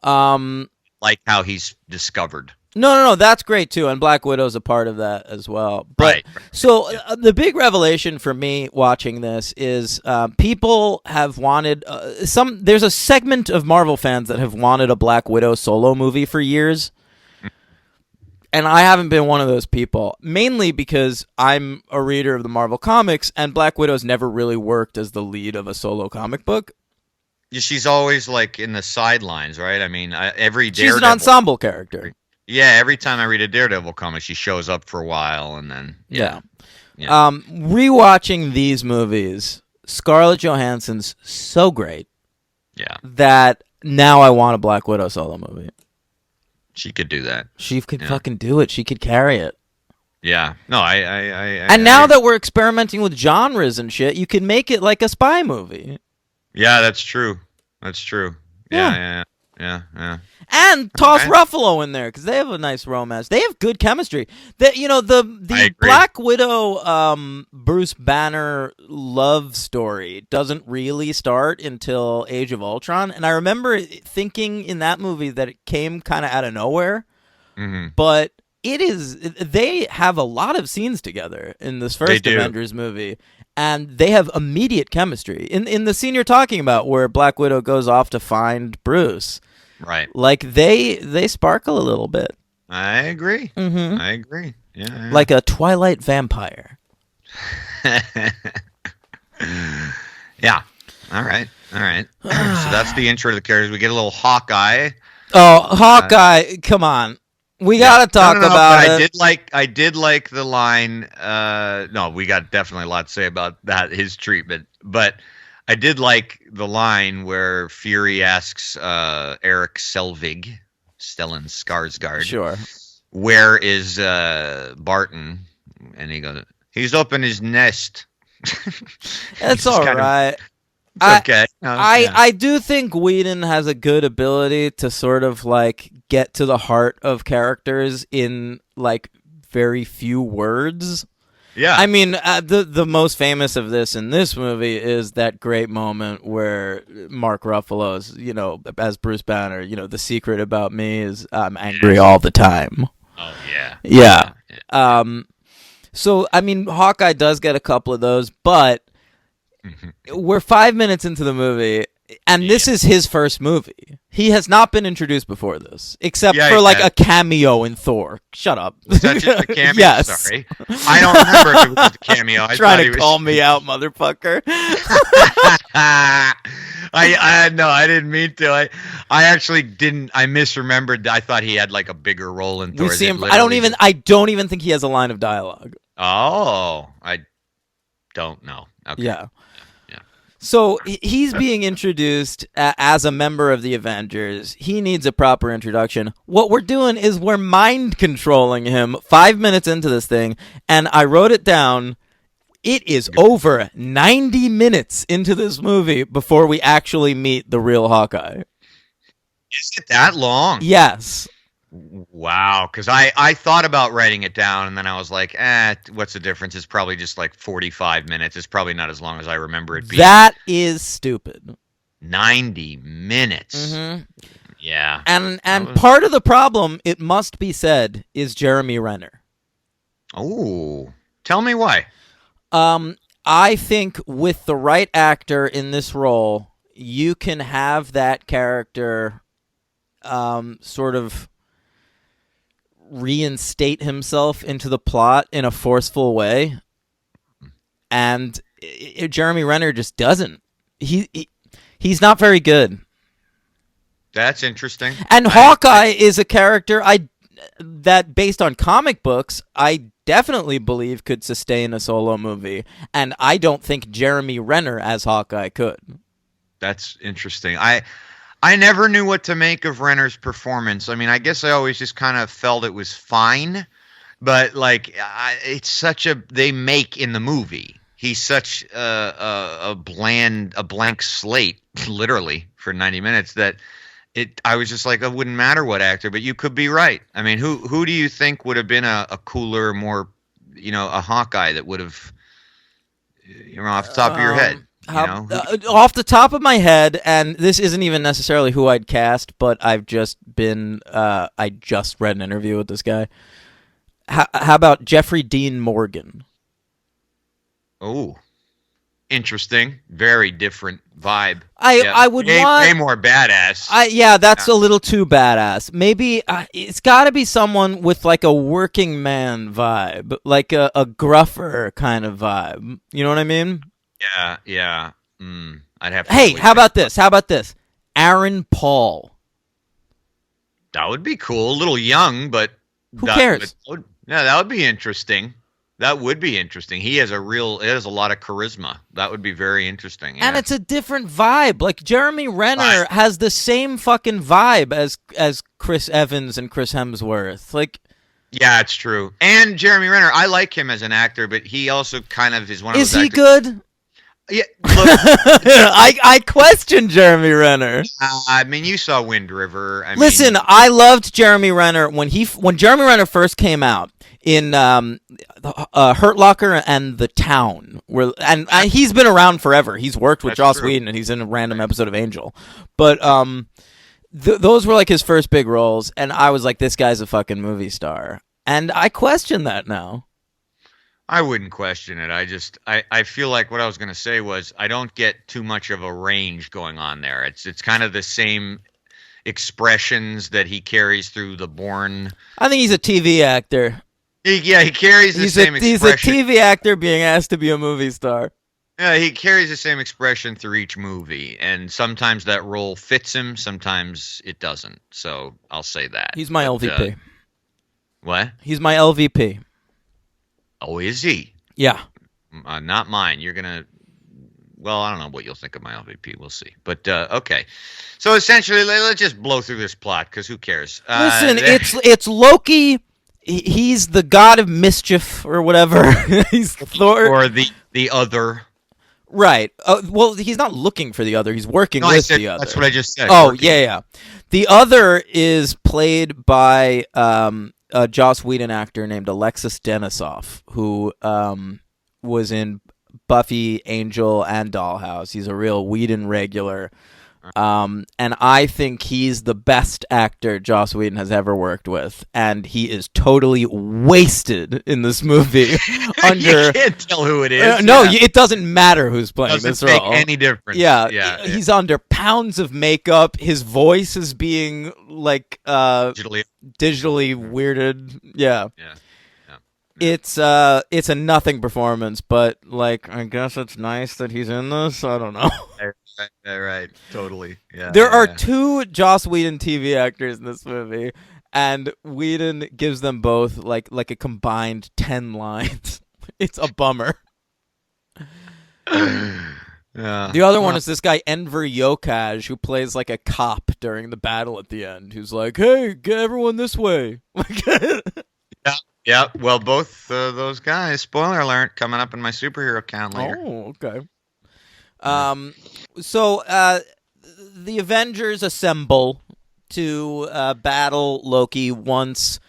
Like how he's discovered. No, that's great too, and Black Widow's a part of that as well. But, right. So the big revelation for me watching this is people have wanted there's a segment of Marvel fans that have wanted a Black Widow solo movie for years, and I haven't been one of those people, mainly because I'm a reader of the Marvel comics, and Black Widow's never really worked as the lead of a solo comic book. She's always like in the sidelines, right? I mean, every Daredevil, she's an ensemble character. Yeah, every time I read a Daredevil comic, she shows up for a while, and then yeah. Rewatching these movies, Scarlett Johansson's so great. Yeah. That now I want a Black Widow solo movie. She could do that. She could fucking do it. She could carry it. Yeah. No, And now that we're experimenting with genres and shit, you can make it like a spy movie. Yeah, that's true. Yeah. And toss Ruffalo in there because they have a nice romance. They have good chemistry. The Black Widow Bruce Banner love story doesn't really start until Age of Ultron, and I remember thinking in that movie that it came kind of out of nowhere. Hmm. but they have a lot of scenes together in this They first do. Avengers movie, and they have immediate chemistry. In the scene you're talking about, where Black Widow goes off to find Bruce, Right. like they sparkle a little bit, I agree. mm-hmm. I agree. Yeah. like a Twilight vampire. Yeah. All right. All right. So that's the intro to the characters. We get a little Hawkeye. Oh, Hawkeye! Come on, we gotta talk No, about but it. I did like the line. No, we got definitely a lot to say about that, his treatment. But I did like the line where Fury asks Eric Selvig, Stellan Skarsgård, Sure. where is Barton? And he goes, he's up in his nest. It's all right. It's okay. I do think Whedon has a good ability to sort of like get to the heart of characters in like very few words. Yeah. I mean, the most famous of this in this movie is that great moment where Mark Ruffalo's, as Bruce Banner, the secret about me is I'm angry all the time. Oh yeah. Yeah. So I mean, Hawkeye does get a couple of those, but we're 5 minutes into the movie, and this is his first movie. He has not been introduced before this, except for like a cameo in Thor. Shut up. Was that just a cameo? Yes. Sorry. I don't remember if it was just a cameo. I Trying to call me out, motherfucker. I didn't mean to. I actually didn't. I misremembered. I thought he had like a bigger role in Thor. We see him. I don't even think he has a line of dialogue. Oh, I don't know. Okay. Yeah. So he's being introduced as a member of the Avengers. He needs a proper introduction. What we're doing is we're mind controlling him 5 minutes into this thing, and I wrote it down. It is over 90 minutes into this movie before we actually meet the real Hawkeye. Is it that long? Yes. Wow, because I thought about writing it down, and then I was like, what's the difference? It's probably just like 45 minutes. It's probably not as long as I remember it being. That is stupid. 90 minutes. Mm-hmm. Yeah. And part of the problem, it must be said, is Jeremy Renner. Oh, tell me why. I think with the right actor in this role, you can have that character sort of reinstate himself into the plot in a forceful way, and Jeremy Renner just doesn't. He's not very good. That's interesting. And Hawkeye is a character that based on comic books I definitely believe could sustain a solo movie, and I don't think Jeremy Renner as Hawkeye could. That's interesting. I never knew what to make of Renner's performance. I mean, I guess I always just kind of felt it was fine, but like it's such they make in the movie. He's such a blank slate, literally for 90 minutes that I was just like, it wouldn't matter what actor, but you could be right. I mean, who do you think would have been a cooler, more, a Hawkeye that would have, off the top of your head? Off the top of my head, and this isn't even necessarily who I'd cast, but I just read an interview with this guy. How about Jeffrey Dean Morgan? Oh, interesting. Very different vibe. I would want way more badass. That's a little too badass. Maybe it's got to be someone with like a working man vibe, like a gruffer kind of vibe. You know what I mean? Yeah. I'd have to. Hey, how about this? Aaron Paul. That would be cool. A little young, but who cares? That would be interesting. That would be interesting. He has a lot of charisma. That would be very interesting. Yeah. And it's a different vibe. Like Jeremy Renner has the same fucking vibe as Chris Evans and Chris Hemsworth. Like, yeah, it's true. And Jeremy Renner, I like him as an actor, but he also kind of is one of those. Is he actors. good? Yeah, look, I question Jeremy Renner. I mean, you saw Wind River. Listen, I loved Jeremy Renner when Jeremy Renner first came out in Hurt Locker and The Town, and he's been around forever. He's worked with Joss Whedon, and he's in a random episode of Angel. But those were like his first big roles, and I was like, this guy's a fucking movie star, and I question that now. I wouldn't question it. I feel like what I was going to say was I don't get too much of a range going on there. It's kind of the same expressions that he carries through the Bourne. I think he's a TV actor. He carries the same expression. He's a TV actor being asked to be a movie star. Yeah, he carries the same expression through each movie, and sometimes that role fits him, sometimes it doesn't. So I'll say that. He's my LVP. What? He's my LVP. Oh, is he? Yeah. Not mine. You're gonna. Well, I don't know what you'll think of my LVP. We'll see. But okay. So essentially, let's just blow through this plot because who cares? Listen, it's Loki. He's the god of mischief or whatever. He's Thor. Or the other. Right. Well, he's not looking for the other. He's working with the other. That's what I just said. Oh, working. yeah. The other is played by a Joss Whedon actor named Alexis Denisof, who was in Buffy, Angel, and Dollhouse. He's a real Whedon regular. And I think he's the best actor Joss Whedon has ever worked with, and he is totally wasted in this movie. You can't tell who it is. No, it doesn't matter who's playing this role. Doesn't make any difference. Yeah, he's under pounds of makeup. His voice is being like digitally weirded. Yeah. It's a nothing performance, but like I guess it's nice that he's in this. I don't know. Right, totally. Yeah. There are two Joss Whedon TV actors in this movie, and Whedon gives them both like a combined 10 lines. It's a bummer. Yeah. The other one is this guy Enver Yokaj, who plays like a cop during the battle at the end, who's like, "Hey, get everyone this way." Yeah. Well, both those guys. Spoiler alert! Coming up in my superhero count later. Oh, okay. So the Avengers assemble to battle Loki once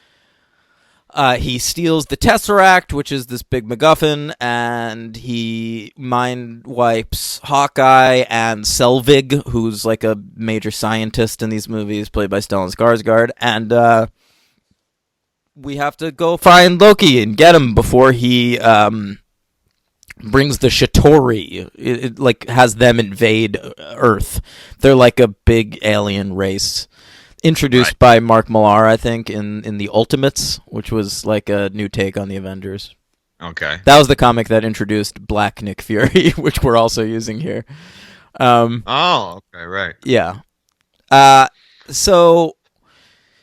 he steals the Tesseract, which is this big MacGuffin, and he mind wipes Hawkeye and Selvig, who's like a major scientist in these movies, played by Stellan Skarsgård, and we have to go find Loki and get him before he brings the Chitauri. It like has them invade Earth. They're like a big alien race introduced by Mark Millar, I think, in the Ultimates, which was like a new take on the Avengers. Okay. That was the comic that introduced Black Nick Fury, which we're also using here. Oh, okay, right. Yeah. So,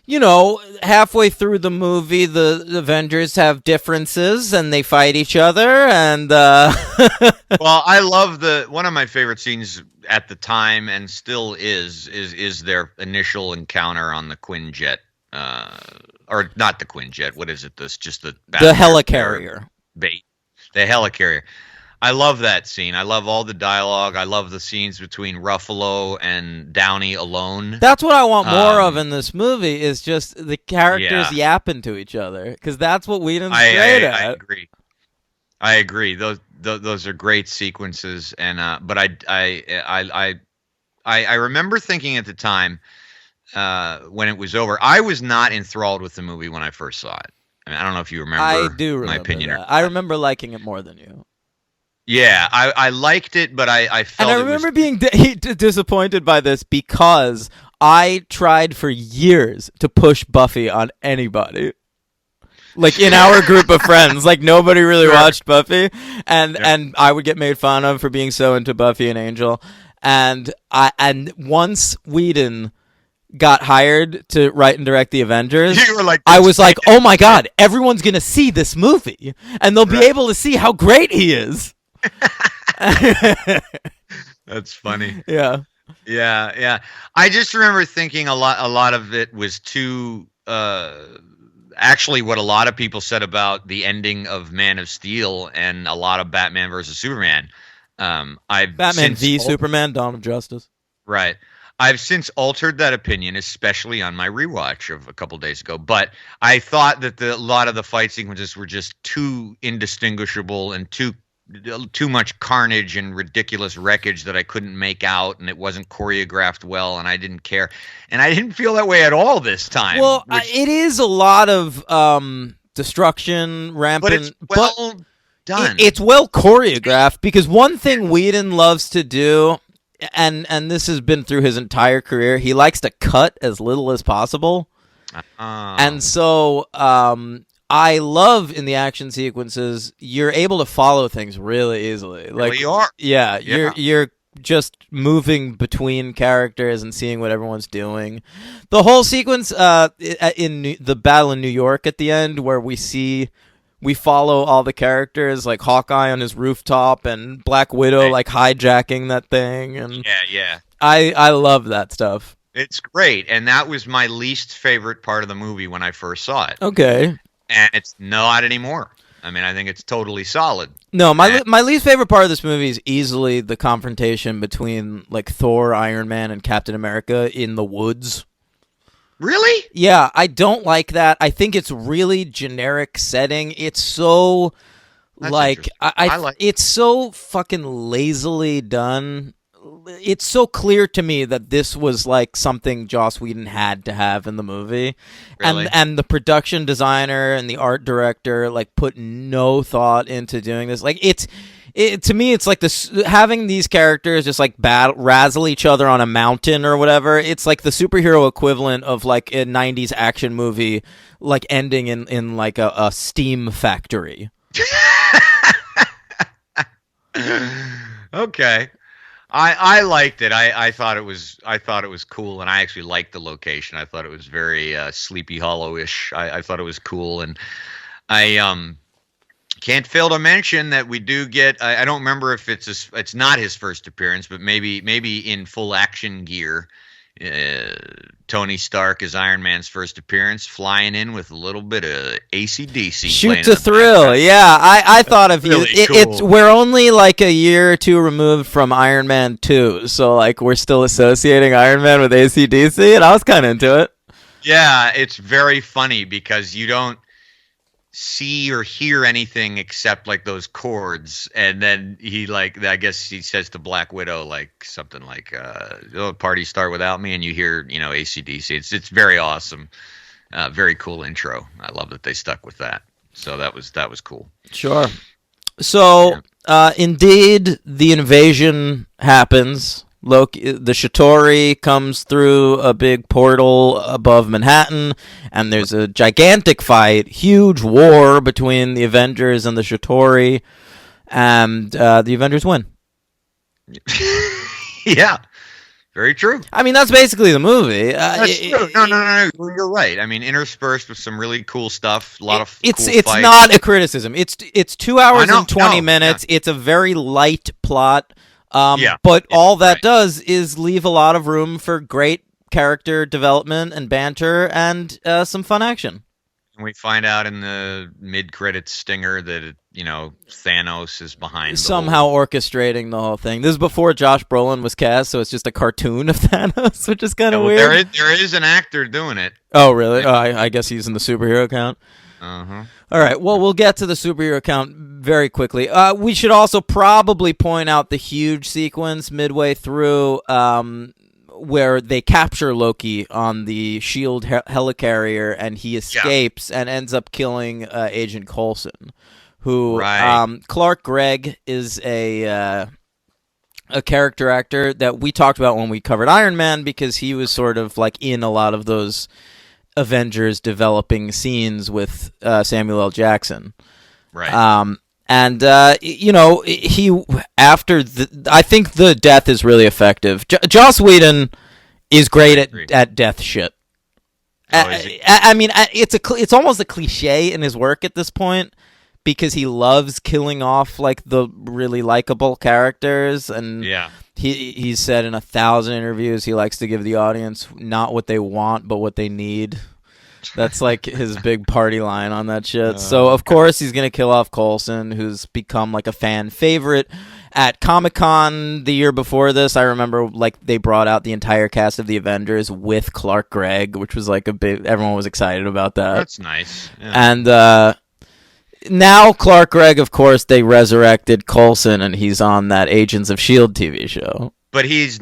you know, halfway through the movie, the Avengers have differences and they fight each other. And well, I love one of my favorite scenes at the time, and still is their initial encounter on the Quinjet, or not the Quinjet. What is it? The helicarrier. Bait. The helicarrier. I love that scene. I love all the dialogue. I love the scenes between Ruffalo and Downey alone. That's what I want more of in this movie, is just the characters yapping to each other, because that's what Whedon's great at. I agree. Those are great sequences, and but I remember thinking at the time when it was over, I was not enthralled with the movie when I first saw it. I mean, I don't know if you remember. I do remember my opinion. That. I remember liking it more than you. Yeah, I liked it, but I felt. And I remember being disappointed by this because I tried for years to push Buffy on anybody. Like in our group of friends, like nobody really watched Buffy, and I would get made fun of for being so into Buffy and Angel, and once Whedon got hired to write and direct the Avengers, you were like, I was like, oh my god, everyone's gonna see this movie, and they'll be able to see how great he is. That's funny. Yeah. I just remember thinking a lot of it was too. Actually, what a lot of people said about the ending of Man of Steel and a lot of Batman versus Superman. Batman v Superman, Dawn of Justice. Right. I've since altered that opinion, especially on my rewatch of a couple days ago. But I thought that a lot of the fight sequences were just too indistinguishable and too too much carnage and ridiculous wreckage that I couldn't make out, and it wasn't choreographed well, and I didn't care. And I didn't feel that way at all this time. Well, it is a lot of destruction, rampant, but it's well done. It's well choreographed, because one thing Whedon loves to do, and this has been through his entire career, he likes to cut as little as possible. And so I love in the action sequences, you're able to follow things really easily. Like, you are. Yeah, you're just moving between characters and seeing what everyone's doing. The whole sequence in the battle in New York at the end, where we follow all the characters, like Hawkeye on his rooftop and Black Widow like hijacking that thing, and yeah. I love that stuff. It's great, and that was my least favorite part of the movie when I first saw it. Okay. And it's not anymore. I mean, I think it's totally solid. No, my least favorite part of this movie is easily the confrontation between like Thor, Iron Man, and Captain America in the woods. Really? Yeah, I don't like that. I think it's really generic setting. It's so like I like it's so fucking lazily done. It's so clear to me that this was like something Joss Whedon had to have in the movie. Really? And the production designer and the art director like put no thought into doing this. Like to me, it's like this, having these characters just like razzle each other on a mountain or whatever. It's like the superhero equivalent of like a 90s action movie, like ending in like a steam factory. Okay. I liked it. I thought it was cool, and I actually liked the location. I thought it was very Sleepy Hollow-ish. I thought it was cool, and I can't fail to mention that we do get. I don't remember if it's not his first appearance, but maybe in full action gear. Tony Stark is Iron Man's first appearance, flying in with a little bit of AC/DC. Shoot to thrill, yeah. I thought of really you. cool. We're only like a year or two removed from Iron Man 2, so like we're still associating Iron Man with AC/DC, and I was kind of into it. Yeah, it's very funny because you don't see or hear anything except like those chords, and then he I guess he says to Black Widow like something like oh, party start without me, and you hear AC/DC. It's very awesome. Very cool intro. I love that they stuck with that. So that was cool. Sure. So indeed the invasion happens. Loki, the Chitauri comes through a big portal above Manhattan, and there's a gigantic fight, huge war between the Avengers and the Chitauri, and the Avengers win. Yeah, very true. I mean, that's basically the movie. That's true. No, you're right. I mean, interspersed with some really cool stuff, a lot of cool it's fights. not a criticism. It's 2 hours and 20 minutes. Yeah. It's a very light plot. But all that does is leave a lot of room for great character development and banter and some fun action. And we find out in the mid-credits stinger that Thanos is behind somehow orchestrating the whole thing. This is before Josh Brolin was cast, so it's just a cartoon of Thanos, which is kind of weird. There is an actor doing it. Oh, really? Oh, I guess he's in the superhero count. Uh-huh. All right, well, we'll get to the superhero count very quickly. We should also probably point out the huge sequence midway through where they capture Loki on the SHIELD helicarrier, and he escapes and ends up killing Agent Coulson, who Clark Gregg is a character actor that we talked about when we covered Iron Man, because he was sort of like in a lot of those Avengers developing scenes with Samuel L. Jackson, right? He after I think the death is really effective. Joss Whedon is great at death shit. I mean, it's almost a cliche in his work at this point, because he loves killing off like the really likable characters, and he's said in 1,000 interviews he likes to give the audience not what they want but what they need. That's like his big party line on that shit. So of course he's gonna kill off Coulson, who's become like a fan favorite. At Comic-Con the year before this, I remember like they brought out the entire cast of the Avengers with Clark Gregg, which was like a big. Everyone was excited about that. That's nice. Yeah. And now Clark Gregg, of course, they resurrected Coulson, and he's on that Agents of S.H.I.E.L.D. TV show. But he's,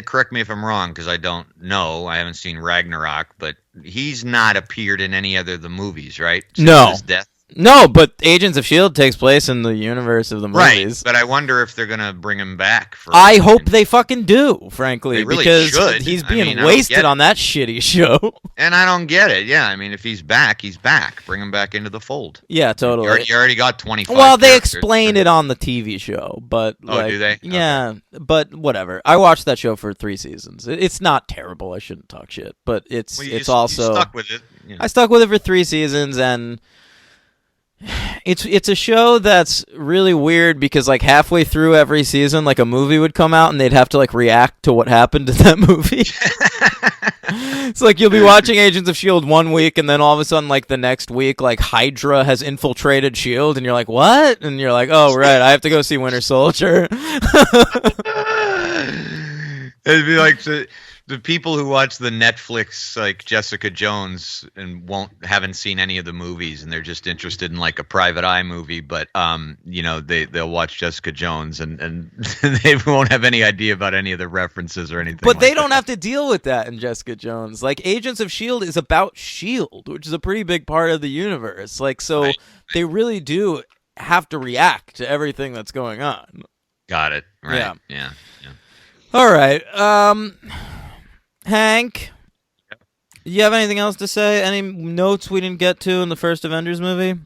correct me if I'm wrong, because I don't know. I haven't seen Ragnarok, but he's not appeared in any other of the movies, right? Since No. his death. No, but Agents of S.H.I.E.L.D. takes place in the universe of the movies. Right, but I wonder if they're going to bring him back. I hope they fucking do, frankly, They really because should. he's I being mean, I don't wasted get on that shitty show. And I don't get it. Yeah, I mean, if he's back, he's back. Bring him back into the fold. Yeah, totally. You already got 25 Well, they characters. explain it on the TV show, but Oh, do they? Yeah, but whatever. I watched that show for 3 seasons. It's not terrible. I shouldn't talk shit, but it's Well, also you stuck with it. You know. I stuck with it for 3 seasons, and it's a show that's really weird because like halfway through every season, like a movie would come out and they'd have to like react to what happened to that movie. It's like you'll be watching Agents of S.H.I.E.L.D. one week, and then all of a sudden, like the next week, like Hydra has infiltrated S.H.I.E.L.D., and you're like, what? And you're like, oh right, I have to go see Winter Soldier. It'd be like the people who watch the Netflix like Jessica Jones and haven't seen any of the movies, and they're just interested in like a Private Eye movie, but they'll watch Jessica Jones and they won't have any idea about any of the references or anything. But they don't have to deal with that in Jessica Jones. Like Agents of S.H.I.E.L.D. is about S.H.I.E.L.D., which is a pretty big part of the universe. Like so, Right. They really do have to react to everything that's going on. Got it. Right. Yeah. Yeah. All right. Hank, you have anything else to say? Any notes we didn't get to in the first Avengers movie?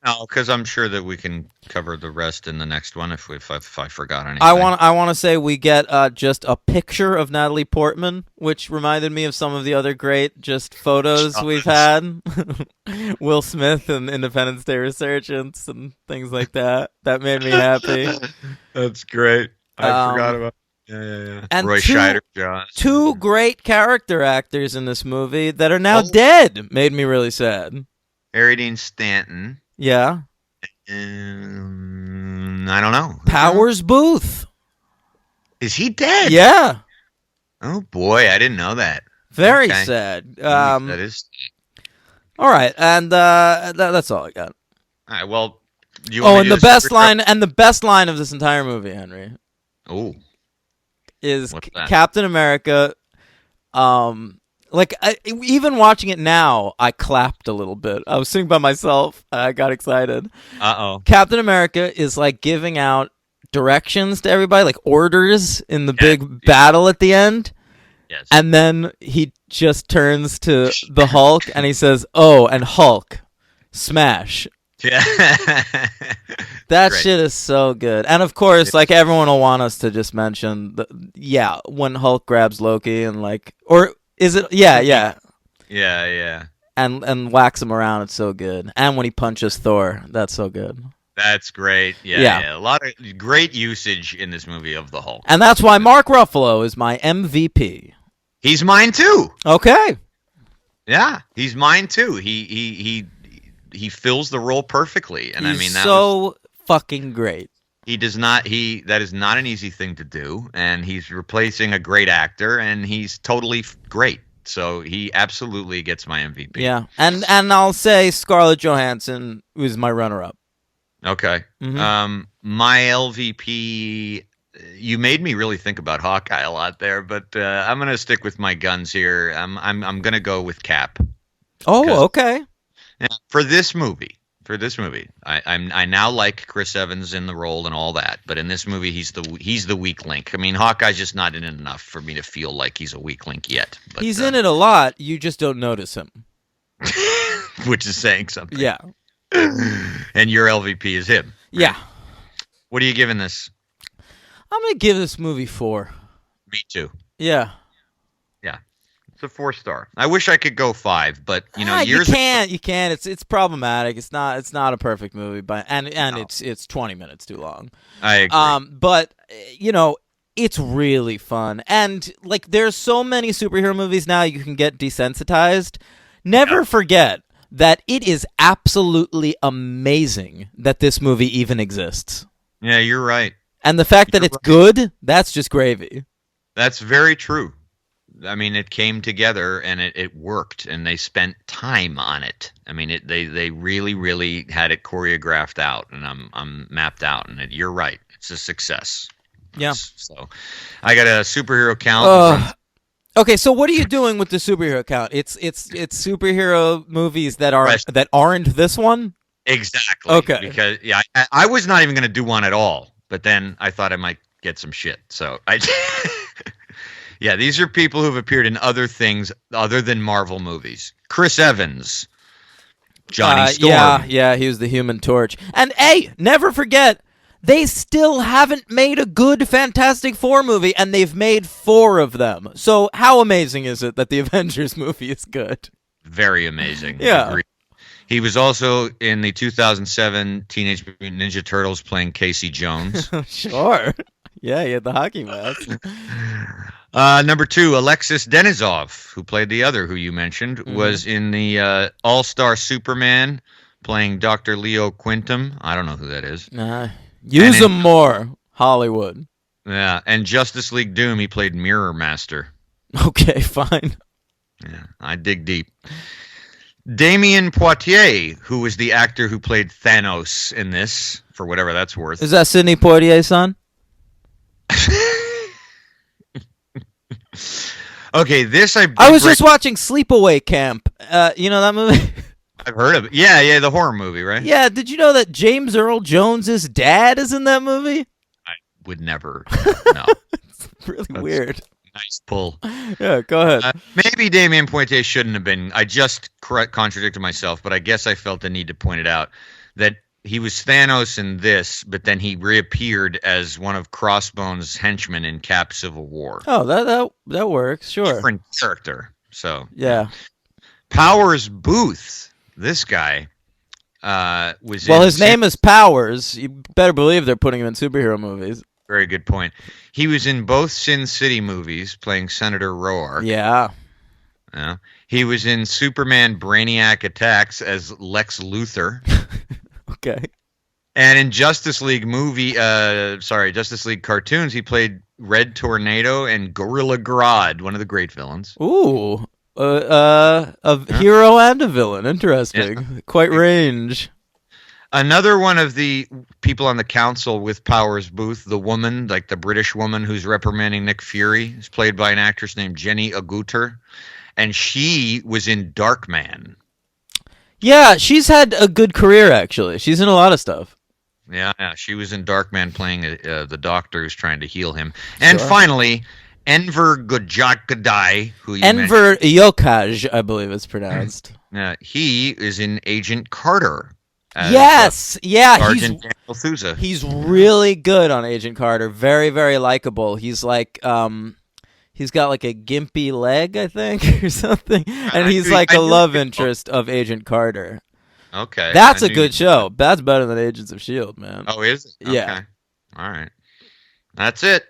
No, because I'm sure that we can cover the rest in the next one if I forgot anything. I want to say we get just a picture of Natalie Portman, which reminded me of some of the other great just photos we've had. Will Smith and Independence Day Resurgence and things like that. That made me happy. That's great. I forgot about. Yeah. And Roy Scheider, Josh. 2 great character actors in this movie that are now dead made me really sad. Harry Dean Stanton. Yeah. I don't know. Powers Booth. Is he dead? Yeah. Oh boy, I didn't know that. Very Okay. sad. That is. All right, and that's all I got. All right. Well, do you want me And to the do best this? line and the best line of this entire movie, Henry, Oh, is What's that? Captain America. Even watching it now, I clapped a little bit. I was sitting by myself. I got excited. Uh-oh. Captain America is like giving out directions to everybody, like orders in the big battle at the end. Yes. And then he just turns to the Hulk and he says, "Oh, and Hulk, smash." Yeah. That Great. shit is so good. And of course, like everyone will want us to just mention when Hulk grabs Loki and like, or is it? Yeah. Yeah. And whacks him around. It's so good. And when he punches Thor, that's so good. That's great. Yeah. A lot of great usage in this movie of the Hulk. And that's why Mark Ruffalo is my MVP. He's mine too. Okay. Yeah, he's mine too. He fills the role perfectly, and He's I mean fucking great. That is not an easy thing to do, and he's replacing a great actor, and he's totally great. So he absolutely gets my MVP. Yeah, and I'll say Scarlett Johansson was my runner-up. Okay. Mhm. My LVP. You made me really think about Hawkeye a lot there, but I'm gonna stick with my guns here. I'm gonna go with Cap. Oh, okay. Yeah, for this movie, I now like Chris Evans in the role and all that, but in this movie, he's the weak link. I mean, Hawkeye's just not in it enough for me to feel like he's a weak link yet. But, He's in it a lot. You just don't notice him. which is saying something. Yeah. And your LVP is him. Right? Yeah. What are you giving this? I'm gonna give this movie 4. Me too. Yeah. It's a 4-star. I wish I could go 5, but You years. can't. It's problematic. It's not a perfect movie, but it's 20 minutes too long. I agree. But it's really fun, and like there's so many superhero movies now you can get desensitized. Never forget that it is absolutely amazing that this movie even exists, Yeah, you're right. and the fact that it's good, that's just gravy. That's very true. I mean, it came together and it worked, and they spent time on it. I mean, they really, really had it choreographed out, and I'm mapped out, and you're right, it's a success. Yeah. So, I got a superhero count. Okay, so what are you doing with the superhero count? It's superhero movies that aren't this one. Exactly. Okay. Because I was not even going to do one at all, but then I thought I might get some shit, so I. Yeah, these are people who've appeared in other things other than Marvel movies. Chris Evans, Johnny Storm. Yeah, he was the Human Torch. And hey, never forget, they still haven't made a good Fantastic Four movie, and they've made 4 of them. So how amazing is it that the Avengers movie is good? Very amazing. Yeah. Agreed. He was also in the 2007 Teenage Mutant Ninja Turtles playing Casey Jones. Sure. Yeah, he had the hockey mask. Number 2, Alexis Denisov, who played the other who you mentioned, was in the All-Star Superman playing Dr. Leo Quintum. I don't know who that is. Use him more, Hollywood. Yeah, and Justice League Doom, he played Mirror Master. Okay, fine. Yeah, I dig deep. Damien Poitier, who was the actor who played Thanos in this, for whatever that's worth. Is that Sidney Poitier's son? Okay, this I was just watching Sleepaway Camp. You know that movie? I've heard of it. Yeah, the horror movie, right? Yeah, did you know that James Earl Jones's dad is in that movie? I would never. No. It's really weird. Nice pull. Yeah, go ahead. Maybe Damien Poitier shouldn't have been. I just contradicted myself, but I guess I felt the need to point it out that he was Thanos in this, but then he reappeared as one of Crossbone's henchmen in Cap Civil War. Oh, that works. Sure. Different character. So yeah. Powers Booth. This guy was. Well, his name is Powers. You better believe they're putting him in superhero movies. Very good point. He was in both Sin City movies, playing Senator Roark. Yeah. He was in Superman Brainiac Attacks as Lex Luthor. Okay. And in Justice League cartoons, he played Red Tornado and Gorilla Grodd, one of the great villains. Ooh. A hero and a villain. Interesting. Yeah. Quite range. Another one of the people on the council with Powers Booth, the woman, like the British woman who's reprimanding Nick Fury, is played by an actress named Jenny Agutter, and she was in Darkman. Yeah, she's had a good career, actually. She's in a lot of stuff. Yeah, she was in Darkman playing the doctor who's trying to heal him. And finally, Enver Gojakadai, who you mentioned. Enver Yokaj, I believe it's pronounced. He is in Agent Carter. Yes, Sergeant Daniel Sousa. He's really good on Agent Carter. Very, very likable. He's like, he's got like a gimpy leg, I think, or something, and he's like a love interest of Agent Carter. Okay, that's a good show. That's better than Agents of S.H.I.E.L.D., man. Oh, is it? Okay. Yeah. All right. That's it.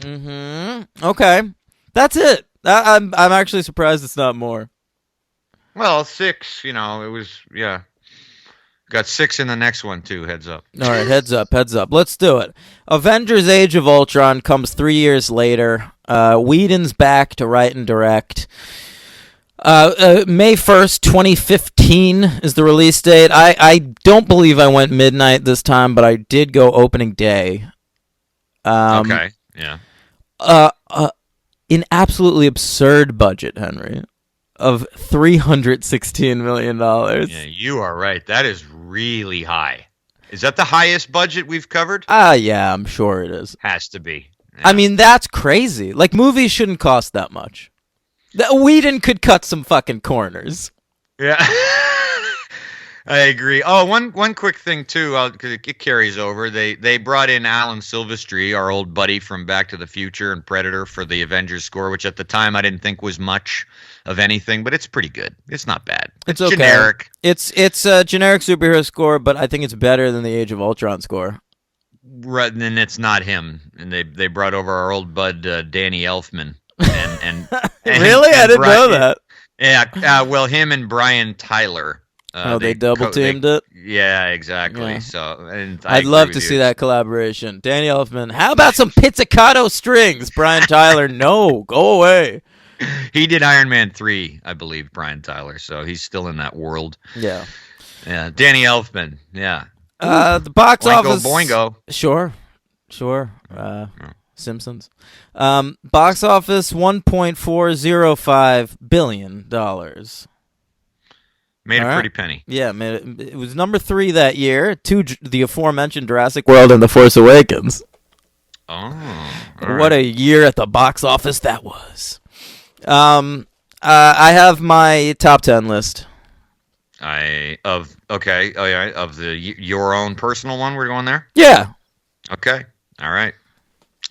Okay. That's it. I'm actually surprised it's not more. Well, 6. It was Got 6 in the next one, too. Heads up. All right, heads up. Let's do it. Avengers Age of Ultron comes 3 years later. Whedon's back to write and direct. May 1st, 2015 is the release date. I don't believe I went midnight this time, but I did go opening day. Okay, yeah. An absolutely absurd budget, Henry, of $316 million. Yeah, you are right. That is really high. Is that the highest budget we've covered? Yeah, I'm sure it is. Has to be. Yeah. I mean, that's crazy. Like, movies shouldn't cost that much. Whedon could cut some fucking corners. Yeah. I agree. Oh, one quick thing too, because it carries over. They brought in Alan Silvestri, our old buddy from Back to the Future and Predator, for the Avengers score, which at the time I didn't think was much of anything, but it's pretty good. It's not bad. It's okay. Generic. It's a generic superhero score, but I think it's better than the Age of Ultron score. Right, and it's not him. And they brought over our old bud Danny Elfman. And really, I didn't know that. Yeah, well, him and Brian Tyler. They double teamed it. Yeah, exactly. Yeah. So, I'd love to see that collaboration. Danny Elfman, how about some pizzicato strings? Brian Tyler, no, go away. He did Iron Man 3, I believe, Brian Tyler. So he's still in that world. Yeah. Yeah. Danny Elfman. Yeah. Ooh. The box Boingo, office. boingo. Sure. Simpsons. Box office $1.405 billion. Made All a right. pretty penny. Yeah, it was number 3 that year. The aforementioned Jurassic World and The Force Awakens. Oh. What a year at the box office that was. I have my top 10 list. Of your own personal one. We're going there. Yeah. Okay. All right.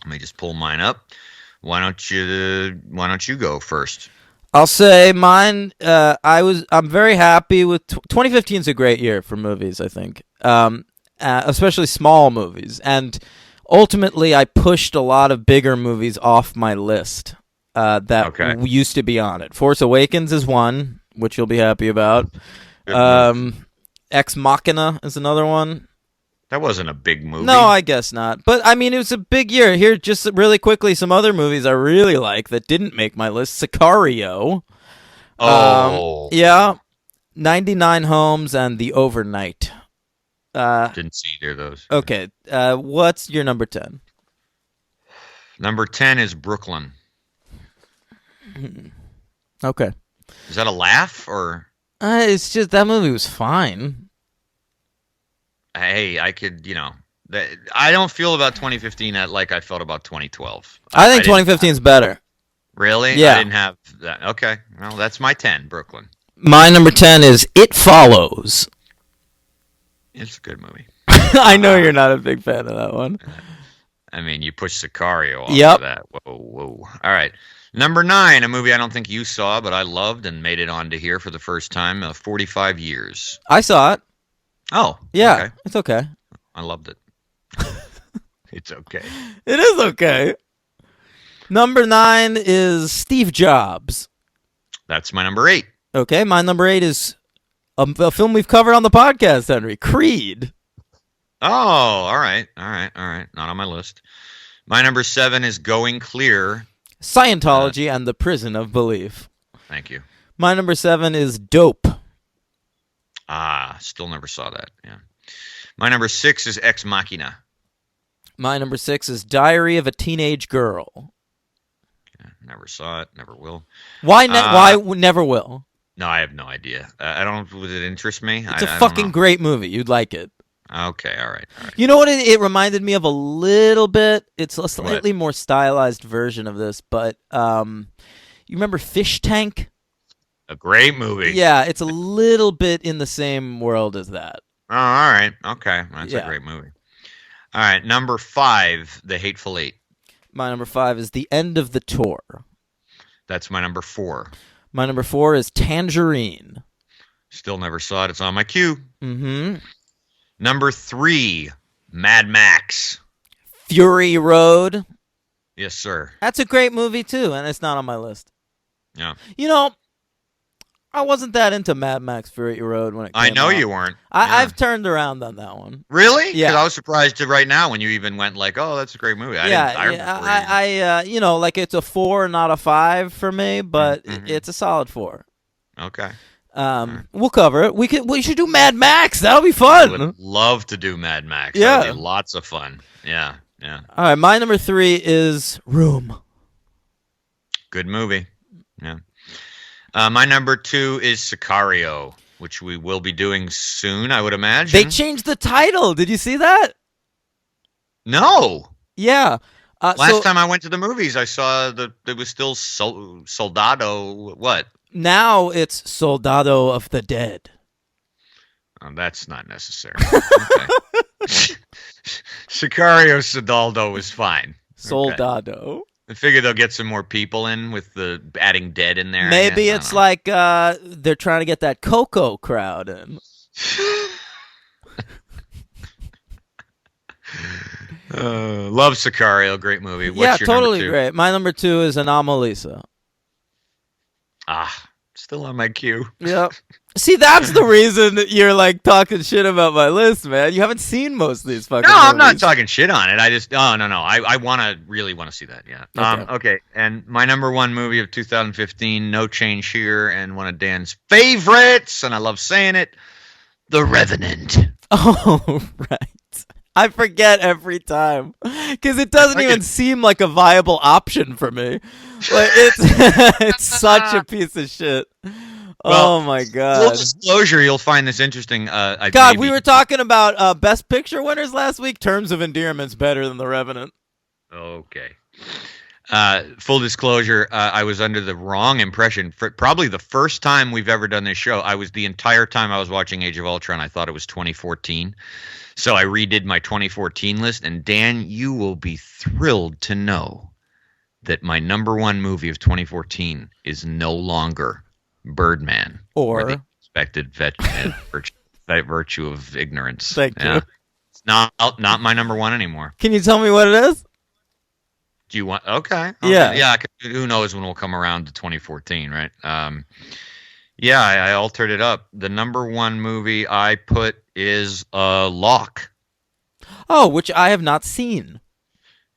Let me just pull mine up. Why don't you go first? I'll say mine. I'm very happy with 2015 is a great year for movies. I think, especially small movies, and ultimately, I pushed a lot of bigger movies off my list that used to be on it. Force Awakens is one, which you'll be happy about. Ex Machina is another one. That wasn't a big movie. No, I guess not. But, I mean, it was a big year. Here, just really quickly, some other movies I really like that didn't make my list. Sicario. Oh. Yeah. 99 Homes and The Overnight. Didn't see either of those. Okay. What's your number 10? Number 10 is Brooklyn. Okay. Is that a laugh or? It's just that movie was fine. Hey, I could, I don't feel about 2015 like I felt about 2012. I think 2015 is better. Really? Yeah. I didn't have that. Okay. Well, that's my 10, Brooklyn. My number 10 is It Follows. It's a good movie. I know you're not a big fan of that one. I mean, you pushed Sicario off Yep. of that. Whoa. All right. Number 9, a movie I don't think you saw, but I loved and made it onto here for the first time, 45 Years. I saw it. Oh. Yeah, Okay. it's okay. I loved it. It's okay. It is okay. Number 9 is Steve Jobs. That's my number 8. Okay, my number 8 is a film we've covered on the podcast, Henry. Creed. Oh, all right. Not on my list. My number 7 is Going Clear. Scientology and the Prison of Belief. Thank you. My number 7 is Dope. Still never saw that. Yeah. My number 6 is Ex Machina. My number 6 is Diary of a Teenage Girl. Yeah, never saw it. Never will. Why never will? No, I have no idea. I don't. Would it interest me? It's a fucking great movie. You'd like it. Okay, all right. You know what it reminded me of a little bit? It's a slightly more stylized version of this, but you remember Fish Tank? A great movie. Yeah, it's a little bit in the same world as that. Oh, all right. Okay, that's a great movie. All right, number 5, The Hateful Eight. My number 5 is The End of the Tour. That's my number 4. My number 4 is Tangerine. Still never saw it. It's on my queue. Mm-hmm. Number 3, Mad Max. Fury Road. Yes, sir. That's a great movie, too, and it's not on my list. Yeah. I wasn't that into Mad Max Fury Road when it came out. I know you weren't. I've turned around on that one. Really? Yeah. 'Cause I was surprised right now when you even went like, "Oh, that's a great movie." It's a 4, not a 5 for me, but it's a solid 4. Okay. We'll cover it. We should do Mad Max. That'll be I fun. would love to do Mad Max. Yeah. That'd be lots of fun. Yeah. All right, my number 3 is Room. Good movie. Yeah. My number 2 is Sicario, which we will be doing soon, I would imagine. They changed the title. Did you see that? No. Yeah. Last time I went to the movies, I saw it was still Soldado. What? Now it's Soldado of the Dead. Oh, that's not necessary. Okay. Sicario Soldado is fine. Soldado. Okay. I figure they'll get some more people in with the adding dead in there. Maybe it's like they're trying to get that Coco crowd in. Love Sicario, great movie. What's your totally number 2? great. My number 2 is Anomalisa. Still on my queue. Yep. See, that's the reason that you're like talking shit about my list, man. You haven't seen most of these fucking No, I'm not movies. talking shit on it. I just no. I really want to see that. Yeah. Okay. And my number one movie of 2015, no change here, and one of Dan's favorites, and I love saying it, The Revenant. Oh, right. I forget every time because it doesn't even seem like a viable option for me. Like it's such a piece of shit. Well, oh my god! Full disclosure, you'll find this interesting. We were talking about Best Picture winners last week. Terms of Endearment's better than The Revenant. Okay. Full disclosure, I was under the wrong impression. For probably the first time we've ever done this show, the entire time I was watching Age of Ultron, I thought it was 2014. So I redid my 2014 list, and Dan, you will be thrilled to know that my number one movie of 2014 is no longer Birdman, or the expected virtue of ignorance. Thank you. It's not my number one anymore. Can you tell me what it is? Do you want? Okay. Yeah. Who knows when we'll come around to 2014, right? I altered it up. The number one movie I put is Locke. Oh, which I have not seen.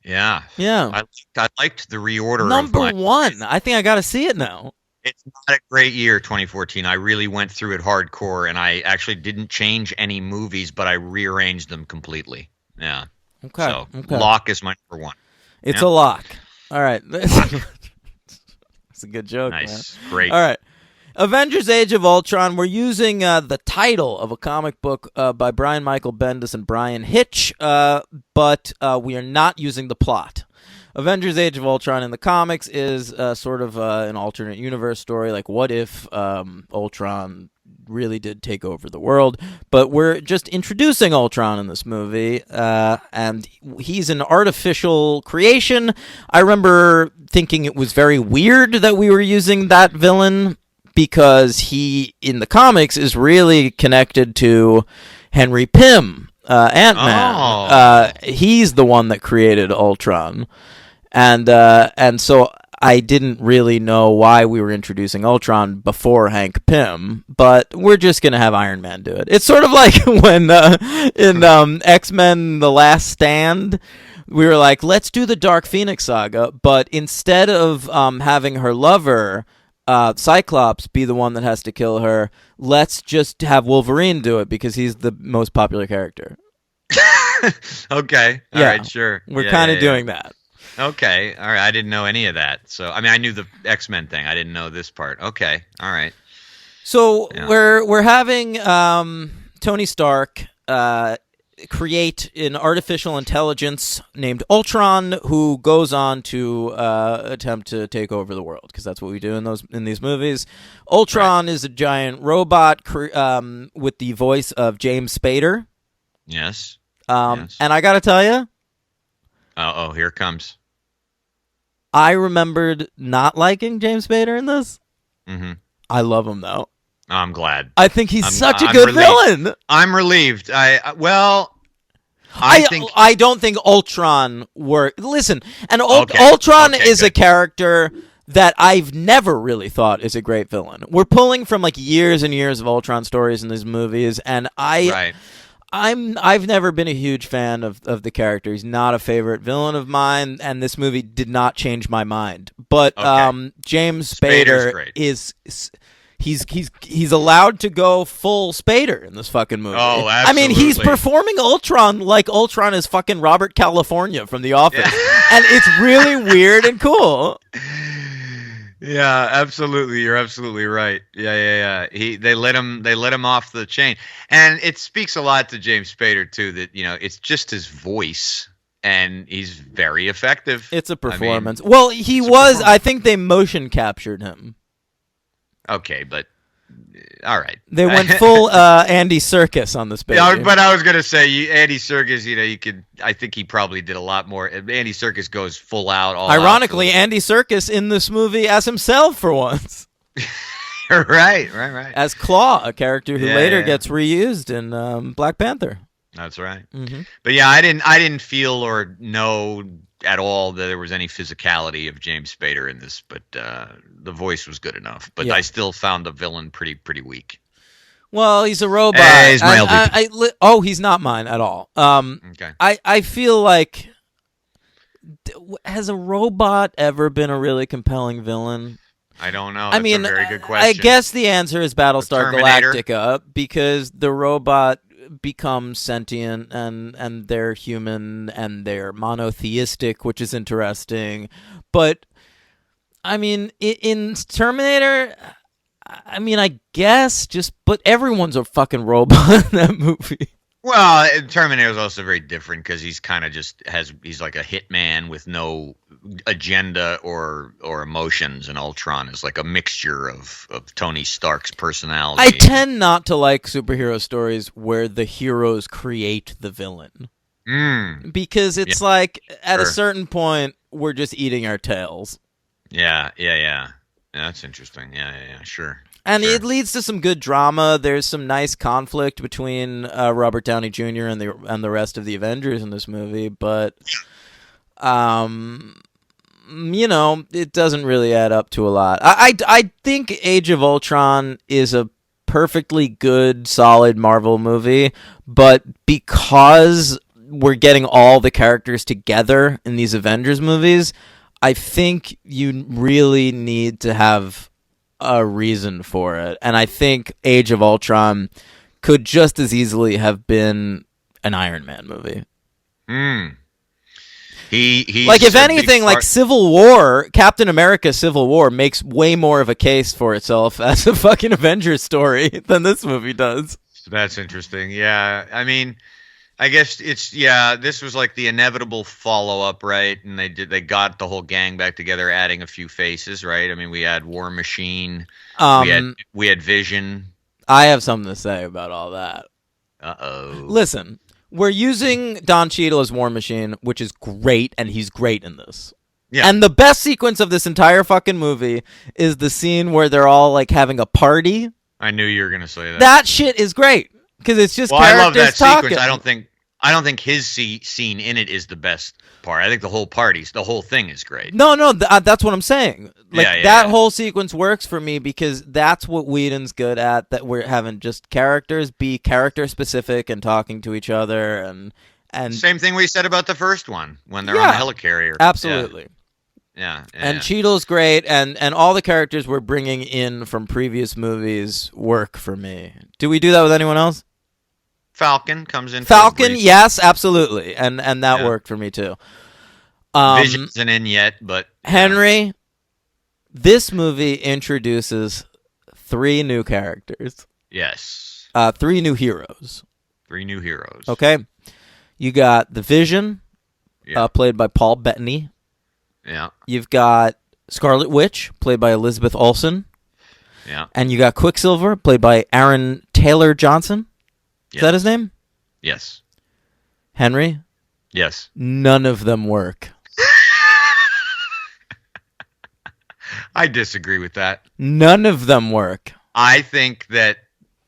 Yeah. Yeah. I liked the reorder. Number one. I think I got to see it now. It's not a great year, 2014. I really went through it hardcore, and I actually didn't change any movies, but I rearranged them completely. Yeah. Okay. So Locke is my number one. It's a lock. All right. It's a good joke. Nice. Man. Great. All right. Avengers Age of Ultron. We're using the title of a comic book by Brian Michael Bendis and Brian Hitch, but we are not using the plot. Avengers Age of Ultron in the comics is sort of an alternate universe story. Like, what if Ultron really did take over the world? But we're just introducing Ultron in this movie, and he's an artificial creation. I remember thinking it was very weird that we were using that villain, because he, in the comics, is really connected to Henry Pym, Ant-Man. He's the one that created Ultron. And so I didn't really know why we were introducing Ultron before Hank Pym, but we're just going to have Iron Man do it. It's sort of like when in X-Men The Last Stand, we were like, let's do the Dark Phoenix saga, but instead of having her lover, Cyclops, be the one that has to kill her, let's just have Wolverine do it because he's the most popular character. Okay. All right, sure. We're kind of doing that. Okay. All right. I didn't know any of that. So, I mean, I knew the X-Men thing. I didn't know this part. Okay. All right. So we're having Tony Stark create an artificial intelligence named Ultron, who goes on to attempt to take over the world, because that's what we do in these movies. Ultron is a giant robot with the voice of James Spader. Yes. And I got to tell you. Oh, here it comes. I remembered not liking James Spader in this. Mm-hmm. I love him, though. I'm glad. I think he's such a good villain. I'm relieved. I don't think Ultron worked. Listen, and Ultron is a character that I've never really thought is a great villain. We're pulling from like years and years of Ultron stories in these movies, and I've never been a huge fan of the character. He's not a favorite villain of mine, and this movie did not change my mind. But James Spader is he's allowed to go full Spader in this fucking movie. Oh, absolutely. I mean, he's performing Ultron like Ultron is fucking Robert California from The Office, and it's really weird and cool. Yeah, absolutely. You're absolutely right. Yeah. They let him off the chain, and it speaks a lot to James Spader too. That it's just his voice, and he's very effective. It's a performance. I think they motion captured him. Okay, but all right. They went full Andy Serkis on this baby. Yeah, but I was gonna say Andy Serkis. You could. I think he probably did a lot more. Andy Serkis goes full out. Ironically, Andy Serkis in this movie as himself for once. Right. As Claw, a character who later gets reused in Black Panther. That's right. Mm-hmm. But yeah, I didn't feel or know at all that there was any physicality of James Spader in this, but the voice was good enough. But Yeah. I still found the villain pretty weak. Well, he's a robot. He's my LVP. Oh, he's not mine at all. Okay. I feel like has a robot ever been a really compelling villain? I don't know. I That's mean, a very good question. I guess the answer is Battlestar Terminator? Galactica because the robot becomes sentient and they're human and they're monotheistic, which is interesting. But I mean, in Terminator, I mean, I guess but everyone's a fucking robot in that movie. Well, Terminator is also very different because he's kind of he's like a hitman with no agenda or emotions, and Ultron is like a mixture of Tony Stark's personality. I tend not to like superhero stories where the heroes create the villain. Because it's like at a certain point we're just eating our tails. Yeah. That's interesting. Yeah, sure. And it leads to some good drama. There's some nice conflict between Robert Downey Jr. and the rest of the Avengers in this movie, but it doesn't really add up to a lot. I think Age of Ultron is a perfectly good, solid Marvel movie, but because we're getting all the characters together in these Avengers movies, I think you really need to have a reason for it. And I think Age of Ultron could just as easily have been an Iron Man movie. He's like, if anything, like Civil War, Captain America Civil War makes way more of a case for itself as a fucking Avengers story than this movie does. That's interesting. Yeah. I mean, I guess this was like the inevitable follow-up, right? And they got the whole gang back together, adding a few faces, right? I mean, we had War Machine, we had Vision. I have something to say about all that. Uh-oh. Listen, we're using Don Cheadle as War Machine, which is great, and he's great in this. Yeah. And the best sequence of this entire fucking movie is the scene where they're all like having a party. I knew you were going to say that. That shit is great. Because it's just characters I love that talking. Sequence. I don't think his scene in it is the best part. I think the whole thing is great. No, that's what I'm saying. Like that whole sequence works for me because that's what Whedon's good at. That we're having just characters be character specific and talking to each other and same thing we said about the first one when they're on a helicarrier. Absolutely. Yeah. And Cheadle's great, and all the characters we're bringing in from previous movies work for me. Do we do that with anyone else? Falcon comes in. Falcon, yes, absolutely, and that worked for me too. Vision isn't in yet, but Henry, this movie introduces 3 new characters. Yes. 3 new heroes. 3 new heroes. Okay, you got the Vision, played by Paul Bettany. Yeah. You've got Scarlet Witch, played by Elizabeth Olsen. Yeah. And you got Quicksilver, played by Aaron Taylor Johnson. Is that his name? Yes. Henry? Yes. None of them work. I disagree with that. None of them work. I think that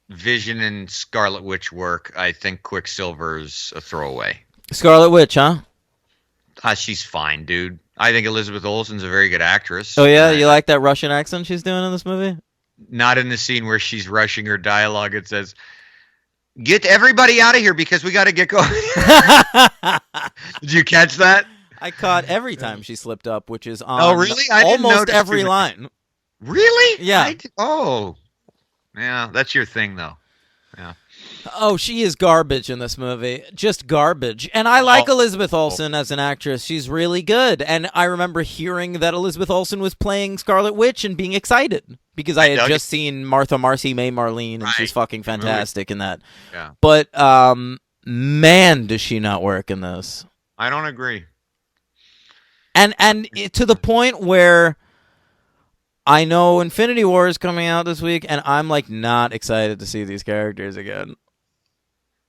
Vision and Scarlet Witch work. I think Quicksilver's a throwaway. Scarlet Witch, huh? She's fine, dude. I think Elizabeth Olsen's a very good actress. Oh, yeah? You like that Russian accent she's doing in this movie? Not in the scene where she's rushing her dialogue. It says, "Get everybody out of here because we got to get going." Did you catch that? I caught every time she slipped up, which is on really? almost every line. Really? Yeah. Yeah, that's your thing, though. Yeah. Oh, she is garbage in this movie. Just garbage. And I like Elizabeth Olsen as an actress. She's really good. And I remember hearing that Elizabeth Olsen was playing Scarlet Witch and being excited because I had just seen Martha Marcy May Marlene, and she's fucking fantastic in that. Yeah. But, man, does she not work in this. I don't agree. And to the point where I know Infinity War is coming out this week, and I'm like not excited to see these characters again.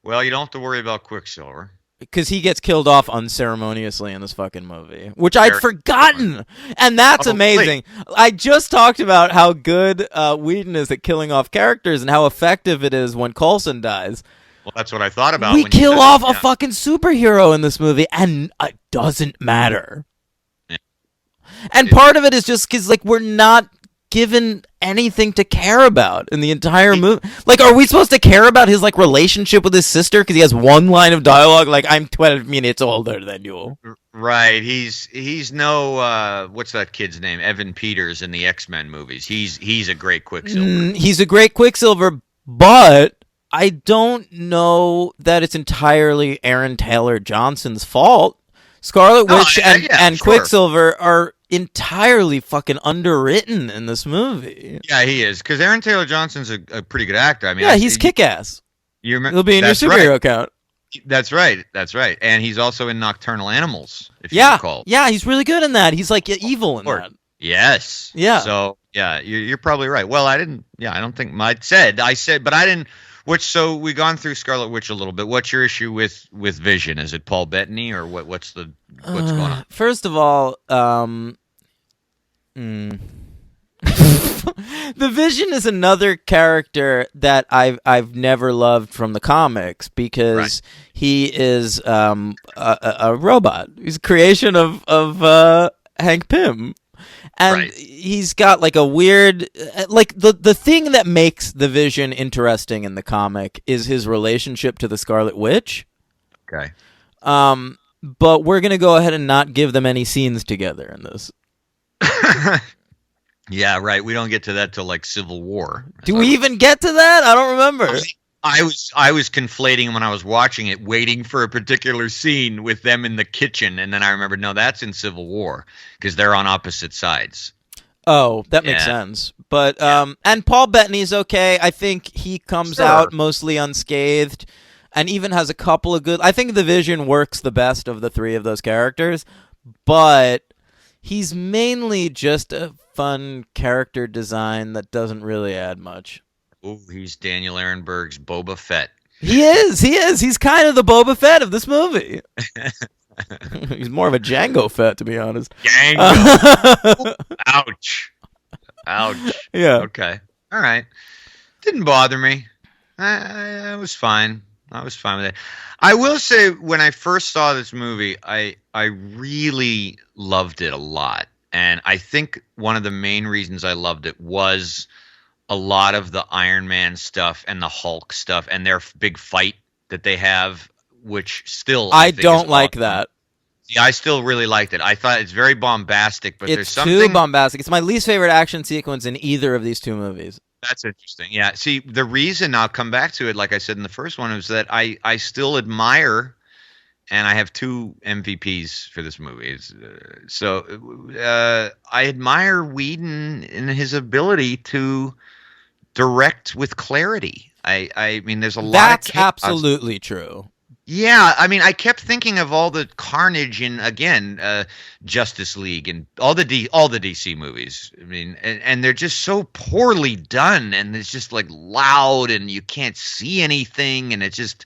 Well, you don't have to worry about Quicksilver. Because he gets killed off unceremoniously in this fucking movie, which I'd forgotten. And that's amazing. I just talked about how good Whedon is at killing off characters and how effective it is when Coulson dies. Well, that's what I thought about We when you kill said off it. a fucking superhero in this movie, and it doesn't matter. Yeah. And part of it is just because, like, we're not given anything to care about in the entire movie. Like, are we supposed to care about his, like, relationship with his sister because he has one line of dialogue, like, I'm 12 minutes older than you? Right. He's no what's that kid's name? Evan Peters in the X-Men movies. He's a great Quicksilver. He's a great Quicksilver, but I don't know that it's entirely Aaron Taylor Johnson's fault. Scarlet Witch and sure. Quicksilver are entirely fucking underwritten in this movie. Yeah, he is, because Aaron Taylor Johnson's a pretty good actor. I mean, Yeah, he's kick-ass. He'll be in your superhero count. That's right. That's right. And he's also in Nocturnal Animals, if you Yeah, recall. yeah, he's really good in that. He's like evil in that. Yes. Yeah. So yeah, you're probably right. Well, I didn't. Yeah, I don't think I said, but I didn't. So we gone through Scarlet Witch a little bit. What's your issue with Vision? Is it Paul Bettany or what's going on? First of all, the Vision is another character that I've never loved from the comics because he is a robot. He's a creation of Hank Pym. And he's got like a weird, like the thing that makes the Vision interesting in the comic is his relationship to the Scarlet Witch. Okay. But we're gonna go ahead and not give them any scenes together in this. Yeah, right. We don't get to that till like Civil War. Do we even get to that? I don't remember. I was conflating when I was watching it, waiting for a particular scene with them in the kitchen, and then I remembered, no, that's in Civil War because they're on opposite sides. Oh, that makes sense. But and Paul Bettany's okay. I think he comes out mostly unscathed, and even has a couple of good. I think the Vision works the best of the three of those characters, but he's mainly just a fun character design that doesn't really add much. Oh, he's Daniel Ehrenberg's Boba Fett. He is. He's kind of the Boba Fett of this movie. He's more of a Jango Fett, to be honest. Jango. Ouch. Yeah. Okay. All right. Didn't bother me. I was fine. I was fine with it. I will say, when I first saw this movie, I really loved it a lot. And I think one of the main reasons I loved it was a lot of the Iron Man stuff and the Hulk stuff and their big fight that they have, which still I don't like that. Yeah, I still really liked it. I thought it's very bombastic, but there's something too bombastic. It's my least favorite action sequence in either of these two movies. That's interesting. Yeah. See, the reason I'll come back to it, like I said in the first one, is that I still admire, and I have two MVPs for this movie. I admire Whedon in his ability to direct with clarity. I mean, there's a lot of That's absolutely true. Yeah, I mean, I kept thinking of all the carnage in, again, Justice League and all the DC movies. I mean, and they're just so poorly done, and it's just like loud, and you can't see anything, and it's just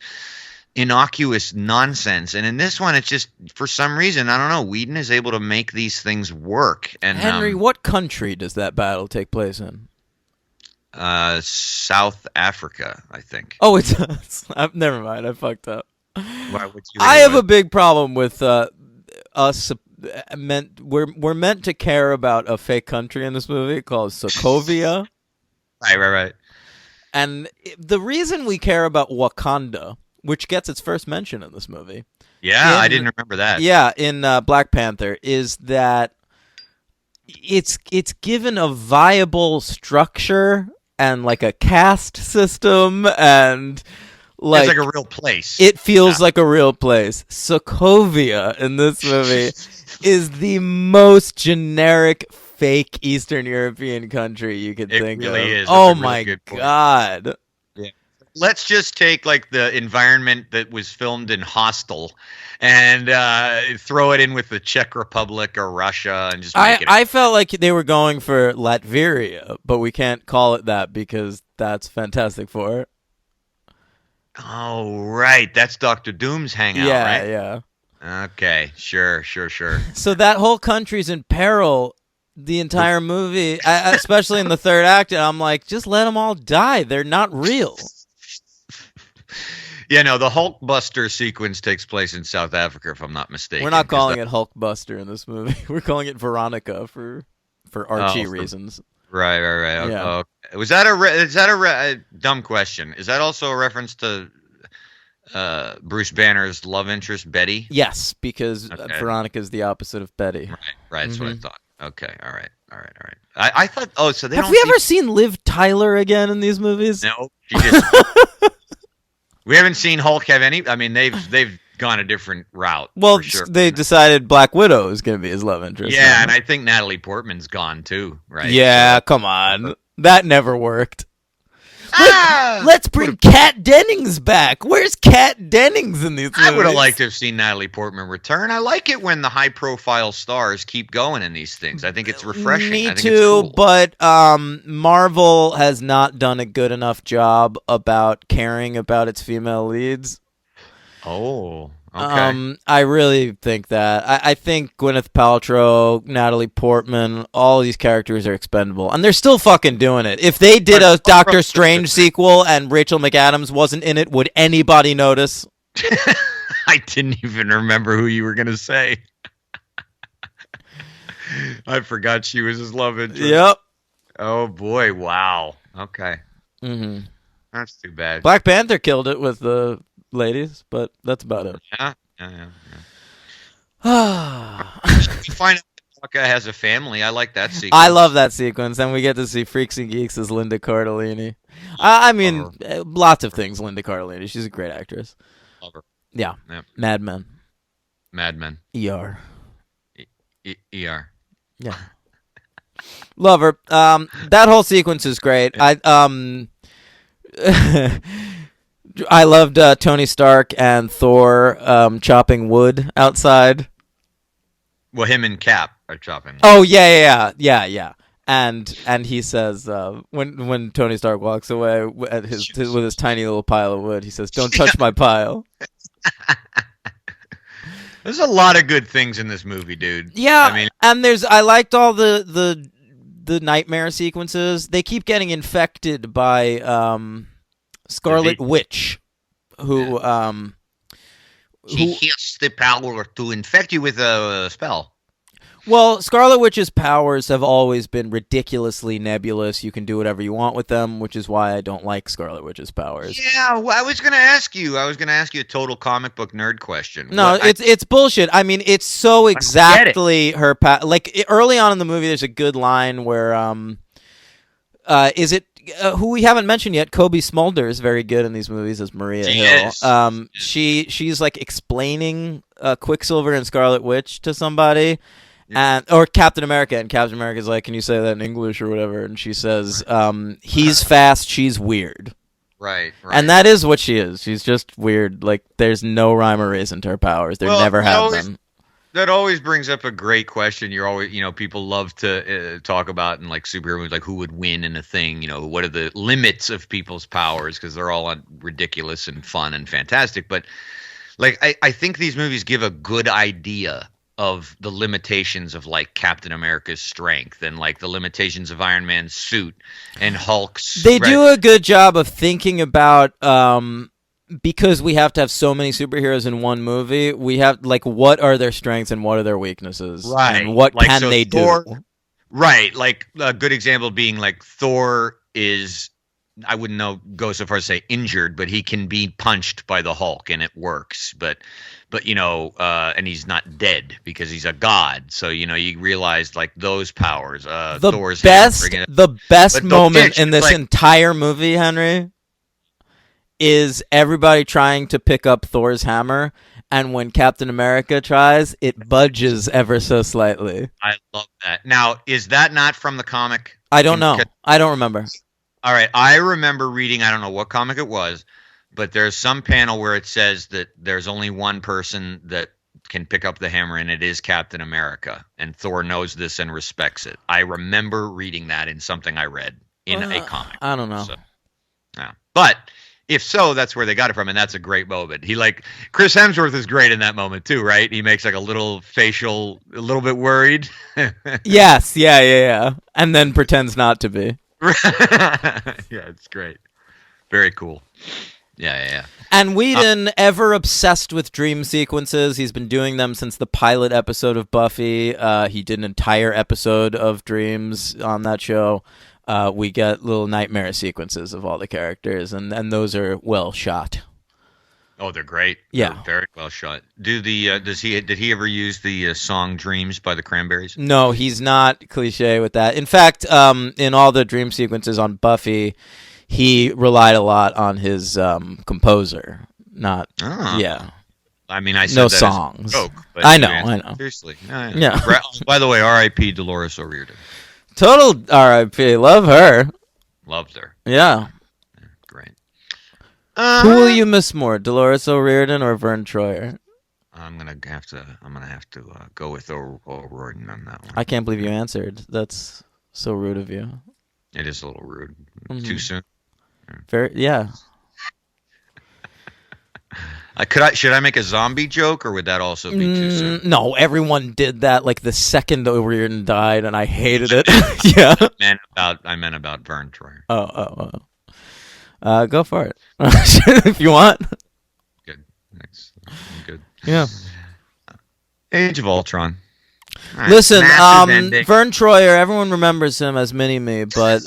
innocuous nonsense. And in this one, it's just, for some reason, I don't know, Whedon is able to make these things work. And Henry, what country does that battle take place in? South Africa, I think. Oh, it's never mind. I fucked up. Why would you I have a big problem with us. We're meant to care about a fake country in this movie called Sokovia. Right. And the reason we care about Wakanda, which gets its first mention in this movie. Yeah, I didn't remember that. Yeah, in Black Panther, is that it's given a viable structure and like a caste system, and it's like a real place. It feels like a real place. Sokovia in this movie is the most generic fake Eastern European country you could think of. It really is. Oh my god. Yeah. Let's just take like the environment that was filmed in Hostel and throw it in with the Czech Republic or Russia and just make it. I felt like they were going for Latveria, but we can't call it that because that's Fantastic Four. Oh, right. That's Dr. Doom's hangout, right? Yeah. Okay. Sure. So that whole country's in peril the entire movie, especially in the third act, and I'm like, just let them all die. They're not real. Yeah, no, the Hulkbuster sequence takes place in South Africa, if I'm not mistaken. We're not 'cause calling it Hulkbuster in this movie. We're calling it Veronica for Archie reasons. right. Yeah. Was that a dumb question? Is that also a reference to Bruce Banner's love interest, Betty? Yes, because Okay. Veronica is the opposite of Betty. Right. That's what I Mhm. thought. Okay. All right. I thought. Oh, so they Have don't. we ever seen Liv Tyler again in these movies? No, she just. We haven't seen Hulk have any. I mean, they've gone a different route. Well, for sure. they decided Black Widow is going to be his love interest. Yeah, now. and I think Natalie Portman's gone too, right? Yeah, come on. That never worked. Ah! Let's bring Kat Dennings back. Where's Kat Dennings in these movies? I would have liked to have seen Natalie Portman return. I like it when the high-profile stars keep going in these things. I think it's refreshing. Me I think too, it's cool. but Marvel has not done a good enough job about caring about its female leads. Oh, okay. I really think that. I think Gwyneth Paltrow, Natalie Portman, all these characters are expendable, and they're still fucking doing it. If they did a Doctor Strange sequel and Rachel McAdams wasn't in it, would anybody notice? I didn't even remember who you were going to say. I forgot she was his love interest. Yep. Oh, boy. Wow. Okay. Mm-hmm. That's too bad. Black Panther killed it with the ladies, but that's about it. Yeah. You find out Chewbacca has a family. I like that sequence. I love that sequence, and we get to see Freaks and Geeks as Linda Cardellini. I mean, lots of things, Linda Cardellini. She's a great actress. Love her. Yeah. Yep. Mad Men. Mad Men. ER. ER. Yeah. Love her. That whole sequence is great. I loved Tony Stark and Thor chopping wood outside. Well, him and Cap are chopping. Oh yeah. And he says when Tony Stark walks away with his tiny little pile of wood, he says, "Don't touch my pile." There's a lot of good things in this movie, dude. Yeah, I mean, and I liked all the nightmare sequences. They keep getting infected by Scarlet Witch, who she has the power to infect you with a spell. Well, Scarlet Witch's powers have always been ridiculously nebulous. You can do whatever you want with them, which is why I don't like Scarlet Witch's powers. Yeah, well, I was going to ask you a total comic book nerd question. No, it's bullshit. I mean, it's so exactly her like early on in the movie, there's a good line where is it who we haven't mentioned yet? Kobe Smolder is very good in these movies as Maria Hill. She's like explaining Quicksilver and Scarlet Witch to somebody. Or Captain America, and Captain America's like, "Can you say that in English or whatever?" And she says, "He's fast, she's weird." Right. And that is what she is. She's just weird. Like, there's no rhyme or reason to her powers. There never have been. That always brings up a great question. You're always, people love to talk about in like superhero movies, like who would win in a thing. What are the limits of people's powers? Because they're all ridiculous and fun and fantastic. But like, I think these movies give a good idea of the limitations of like Captain America's strength and like the limitations of Iron Man's suit and Hulk's. They do a good job of thinking about because we have to have so many superheroes in one movie. We have like what are their strengths and what are their weaknesses, right? And what can they do? Right, like a good example being like Thor is. I wouldn't go so far as to say injured, but he can be punched by the Hulk and it works. But and he's not dead because he's a god. So you realize like those powers. Thor's the best moment in this entire movie, Henry, is everybody trying to pick up Thor's hammer, and when Captain America tries, it budges ever so slightly. I love that. Now, is that not from the comic? I don't know. I don't remember. All right, I remember reading, I don't know what comic it was, but there's some panel where it says that there's only one person that can pick up the hammer, and it is Captain America. And Thor knows this and respects it. I remember reading that in something I read in a comic. I don't know. So, yeah. But if so, that's where they got it from, and that's a great moment. Chris Hemsworth is great in that moment too, right? He makes like a little facial, a little bit worried. Yes, yeah. And then pretends not to be. Yeah, it's great. Very cool. Yeah. And Whedon, ever obsessed with dream sequences, he's been doing them since the pilot episode of Buffy. He did an entire episode of dreams on that show. We get little nightmare sequences of all the characters, and those are well shot. Oh, they're great. Yeah. They're very well shot. Did he ever use the song "Dreams" by the Cranberries? No, he's not cliche with that. In fact, in all the dream sequences on Buffy, he relied a lot on his composer. Not, yeah. I mean, I said no that songs. As a joke, but I know. Seriously. Yeah. By the way, R.I.P. Dolores O'Riordan. Total R.I.P. Love her. Loved her. Yeah. Great. Who will you miss more, Dolores O'Riordan or Vern Troyer? I'm gonna have to go with O'Riordan on that one. I can't believe you answered. That's so rude of you. It is a little rude. Too soon. Yeah. Should I make a zombie joke, or would that also be too soon? No, everyone did that like the second O'Riordan died, and I hated it. Yeah. I meant about Vern Troyer. Go for it if you want. Good. Thanks. I'm good. Yeah. Age of Ultron. Right. Listen, Vern Troyer, everyone remembers him as Mini-Me, but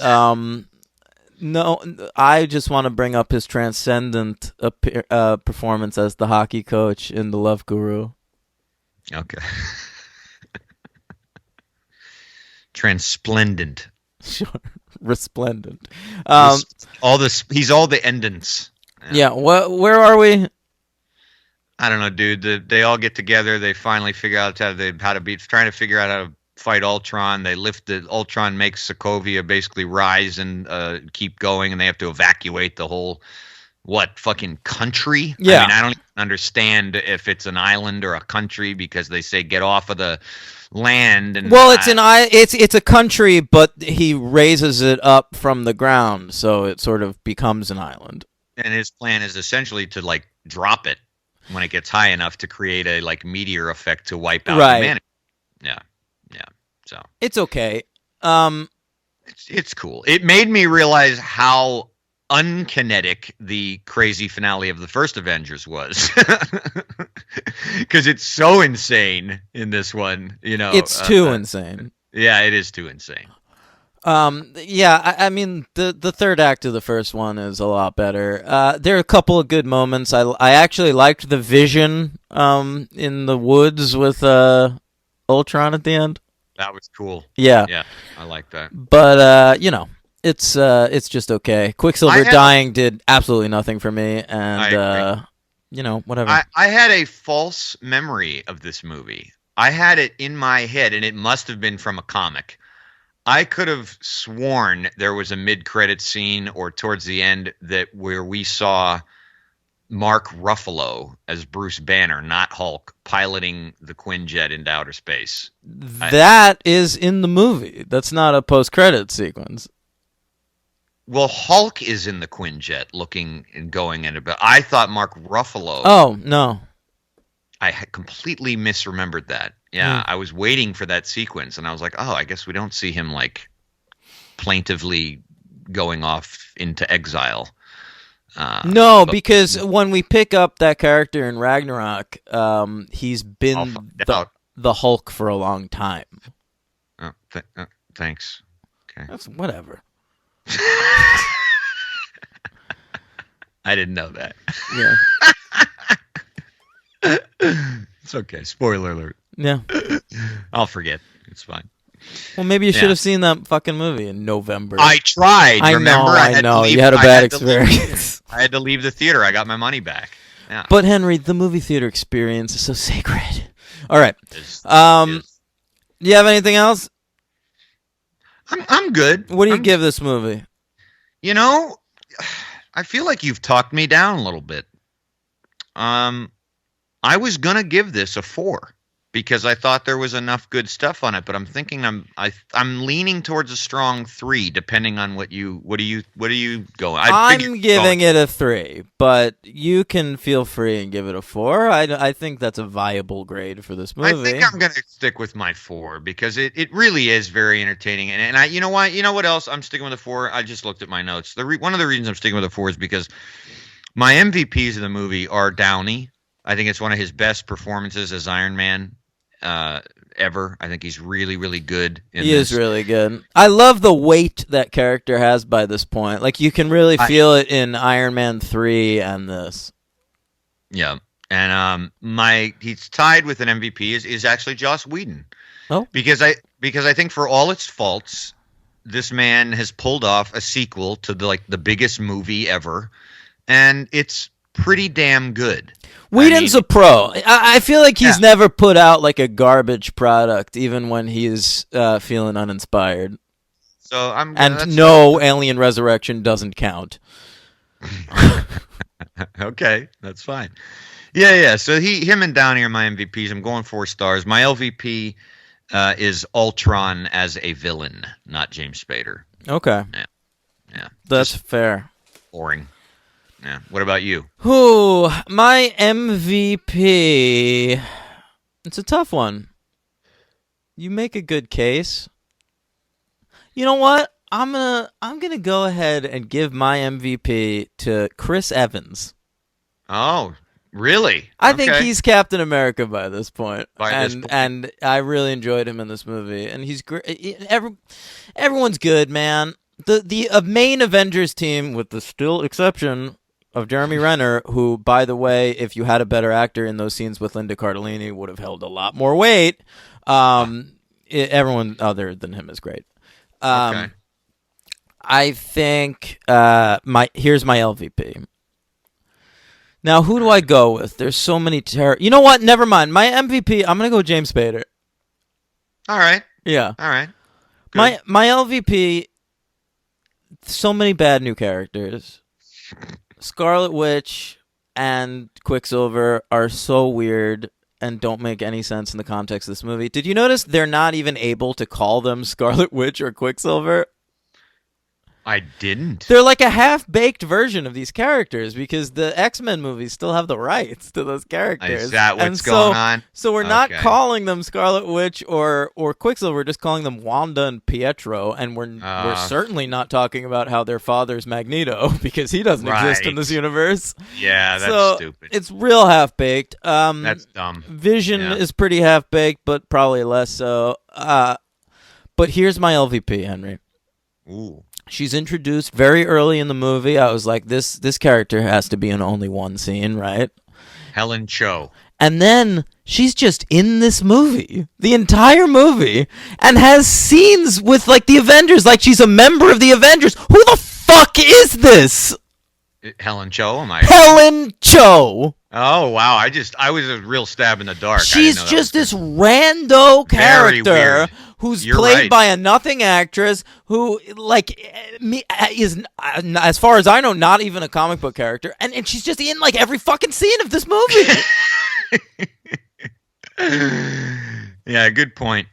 no, I just want to bring up his transcendent performance as the hockey coach in The Love Guru. Okay. Transplendent. Sure. Resplendent. He's all the endants. Yeah. Where are we? I don't know, dude. They all get together. They finally figure out trying to figure out how to fight Ultron. They Ultron makes Sokovia basically rise and keep going, and they have to evacuate the whole fucking country. Yeah. I mean, I don't even understand if it's an island or a country, because they say get off of the land. And well, it's a country, but he raises it up from the ground, so it sort of becomes an island. And his plan is essentially to like drop it when it gets high enough to create a like meteor effect to wipe out humanity. Yeah. So it's okay. It's cool. It made me realize how unkinetic the crazy finale of the first Avengers was, because it's so insane in this one. It's too insane. Yeah, it is too insane. Yeah, I mean, the third act of the first one is a lot better. There are a couple of good moments. I actually liked the vision in the woods with Ultron at the end. That was cool. Yeah, I like that. But it's just okay. Quicksilver dying did absolutely nothing for me, and whatever. I had a false memory of this movie. I had it in my head, and it must have been from a comic. I could have sworn there was a mid-credit scene or towards the end where we saw Mark Ruffalo as Bruce Banner, not Hulk, piloting the Quinjet into outer space. That is in the movie. That's not a post-credit sequence. Well, Hulk is in the Quinjet looking and going in, but I thought Mark Ruffalo. Oh, no. I had completely misremembered that. Yeah, I was waiting for that sequence, and I was like, oh, I guess we don't see him, like, plaintively going off into exile. No, because when we pick up that character in Ragnarok, he's been the Hulk for a long time. Oh, thanks. Okay. That's whatever. I didn't know that. Yeah. It's okay. Spoiler alert. Yeah. I'll forget. It's fine. Well, maybe you should have seen that fucking movie in November. I tried. Remember? I know. You had a bad experience. I had to leave the theater. I got my money back. Yeah. But Henry, the movie theater experience is so sacred. All right. Do you have anything else? I'm good. What do you give this movie? I feel like you've talked me down a little bit. I was gonna give this a 4 because I thought there was enough good stuff on it, but I'm thinking I'm leaning towards a strong 3, depending on what are you going? I'm giving it a 3, but you can feel free and give it a 4. I think that's a viable grade for this movie. I think I'm gonna stick with my 4 because it really is very entertaining, and I you know what else I'm sticking with a 4. I just looked at my notes. One of the reasons I'm sticking with a 4 is because My MVPs of the movie are Downey. I think it's one of his best performances as Iron Man ever. I think he's really, really good in He this. is really good. I love the weight that character has by this point. Like, you can really feel it in Iron Man 3 and this. Yeah. And he's tied with an MVP is actually Joss Whedon. Oh. Because I think for all its faults, this man has pulled off a sequel to the biggest movie ever, and it's pretty damn good. Whedon's a pro. I feel like he's never put out like a garbage product, even when he's feeling uninspired. So Alien Resurrection doesn't count. Okay, that's fine. Yeah. So him and Downey are my MVPs. I'm going 4 stars. My LVP is Ultron as a villain, not James Spader. Okay. Yeah. That's fair. Boring. Yeah. What about you? My MVP. It's a tough one. You make a good case. You know what? I'm gonna go ahead and give my MVP to Chris Evans. Oh, really? I think he's Captain America by this point. This point. And I really enjoyed him in this movie. And he's great. Everyone's good, man. The main Avengers team, with the still exception of Jeremy Renner, who, by the way, if you had a better actor in those scenes with Linda Cardellini, would have held a lot more weight. Everyone other than him is great. Okay. I think here's my LVP. Now, who do I go with? There's so many You know what? Never mind. My MVP, I'm going to go James Spader. All right. Yeah. All right. Good. My LVP, so many bad new characters. Scarlet Witch and Quicksilver are so weird and don't make any sense in the context of this movie. Did you notice they're not even able to call them Scarlet Witch or Quicksilver? I didn't. They're like a half-baked version of these characters because the X-Men movies still have the rights to those characters. Is that what's going on? So we're not calling them Scarlet Witch or Quicksilver. We're just calling them Wanda and Pietro, and we're certainly not talking about how their father's Magneto because he doesn't exist in this universe. Yeah, that's stupid. It's real half-baked. That's dumb. Vision is pretty half-baked, but probably less so. But here's my LVP, Henry. Ooh. She's introduced very early in the movie. I was like, this character has to be in only one scene, right? Helen Cho. And then she's just in this movie, the entire movie, and has scenes with like the Avengers, like she's a member of the Avengers. Who the fuck is this? Helen Cho, am I? Helen Cho. Oh wow! I was a real stab in the dark. She's just this rando character who's played by a nothing actress who, like, is, as far as I know, not even a comic book character, and she's just in like every fucking scene of this movie. Yeah, good point.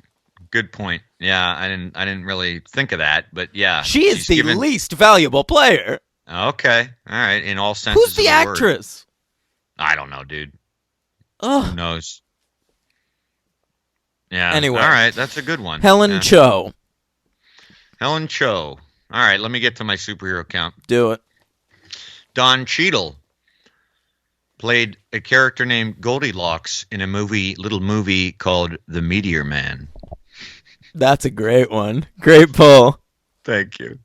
Good point. Yeah, I didn't really think of that, but yeah, she is the least valuable player. Okay, all right. In all senses. Who's the actress? I don't know, dude. Ugh. Who knows? Yeah. Anyway. All right, that's a good one. Helen Cho. Helen Cho. All right, let me get to my superhero count. Do it. Don Cheadle played a character named Goldilocks in a little movie called The Meteor Man. That's a great one. Great pull. Thank you.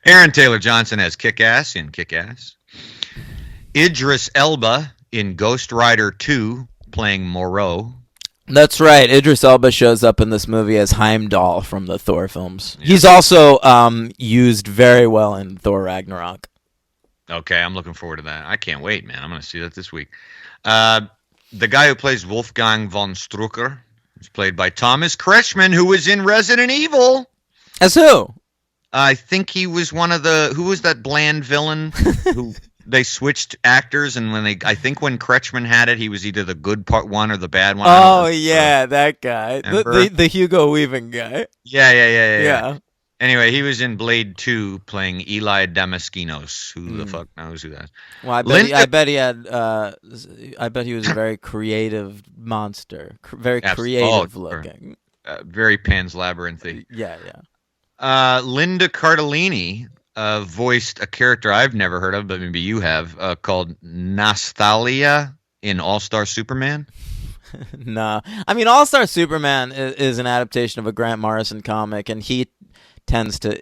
Aaron Taylor Johnson as Kick-Ass in Kick-Ass. Idris Elba in Ghost Rider 2 playing Moreau. That's right. Idris Elba shows up in this movie as Heimdall from the Thor films. Yeah. He's also used very well in Thor Ragnarok. Okay, I'm looking forward to that. I can't wait, man. I'm going to see that this week. The guy who plays Wolfgang von Strucker is played by Thomas Kretschmann, who was in Resident Evil. As who? I think he was one of the... Who was that bland villain who... They switched actors, and I think when Kretschmann had it, he was either the good part one or the bad one. Oh yeah, that guy, the Hugo Weaving guy. Yeah. Anyway, he was in Blade 2 playing Eli Damaskinos. Who the fuck knows who that is? Well, I bet he had. I bet he was a very creative monster, very creative looking, very Pan's Labyrinthy. Yeah. Linda Cardellini voiced a character I've never heard of, but maybe you have, called Nastalia in All Star Superman. Nah. I mean, All Star Superman is an adaptation of a Grant Morrison comic, and he tends to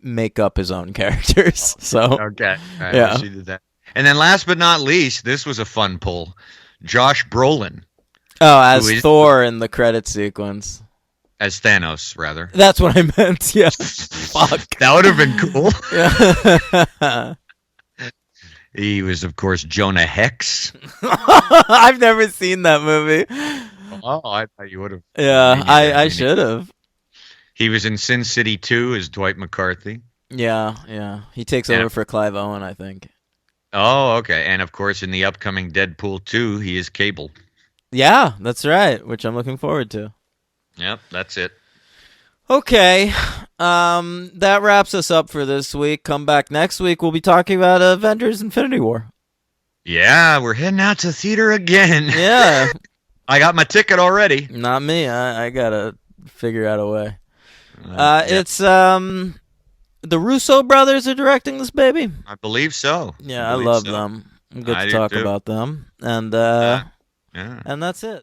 make up his own characters. So, Okay. All right, yeah. she did that. And then last but not least, this was a fun pull. Josh Brolin Oh, as Who is- Thor in the credit sequence. as Thanos, rather. That's what I meant. Yeah. Fuck. That would have been cool. Yeah. He was, of course, Jonah Hex. I've never seen that movie. Oh, I thought you would have. Yeah, I should have. He was in Sin City 2 as Dwight McCarthy. Yeah. He takes Yeah. over for Clive Owen, I think. Oh, okay. And of course, in the upcoming Deadpool 2, he is Cable. Yeah, that's right, which I'm looking forward to. Yep, that's it. Okay, that wraps us up for this week. Come back next week. We'll be talking about Avengers: Infinity War. Yeah, we're heading out to the theater again. Yeah, I got my ticket already. not me. I gotta figure out a way. Yeah, It's the Russo brothers are directing this baby. I believe so. Yeah, I believe love so. them. Good I to do talk too. about them, and Yeah. that's it.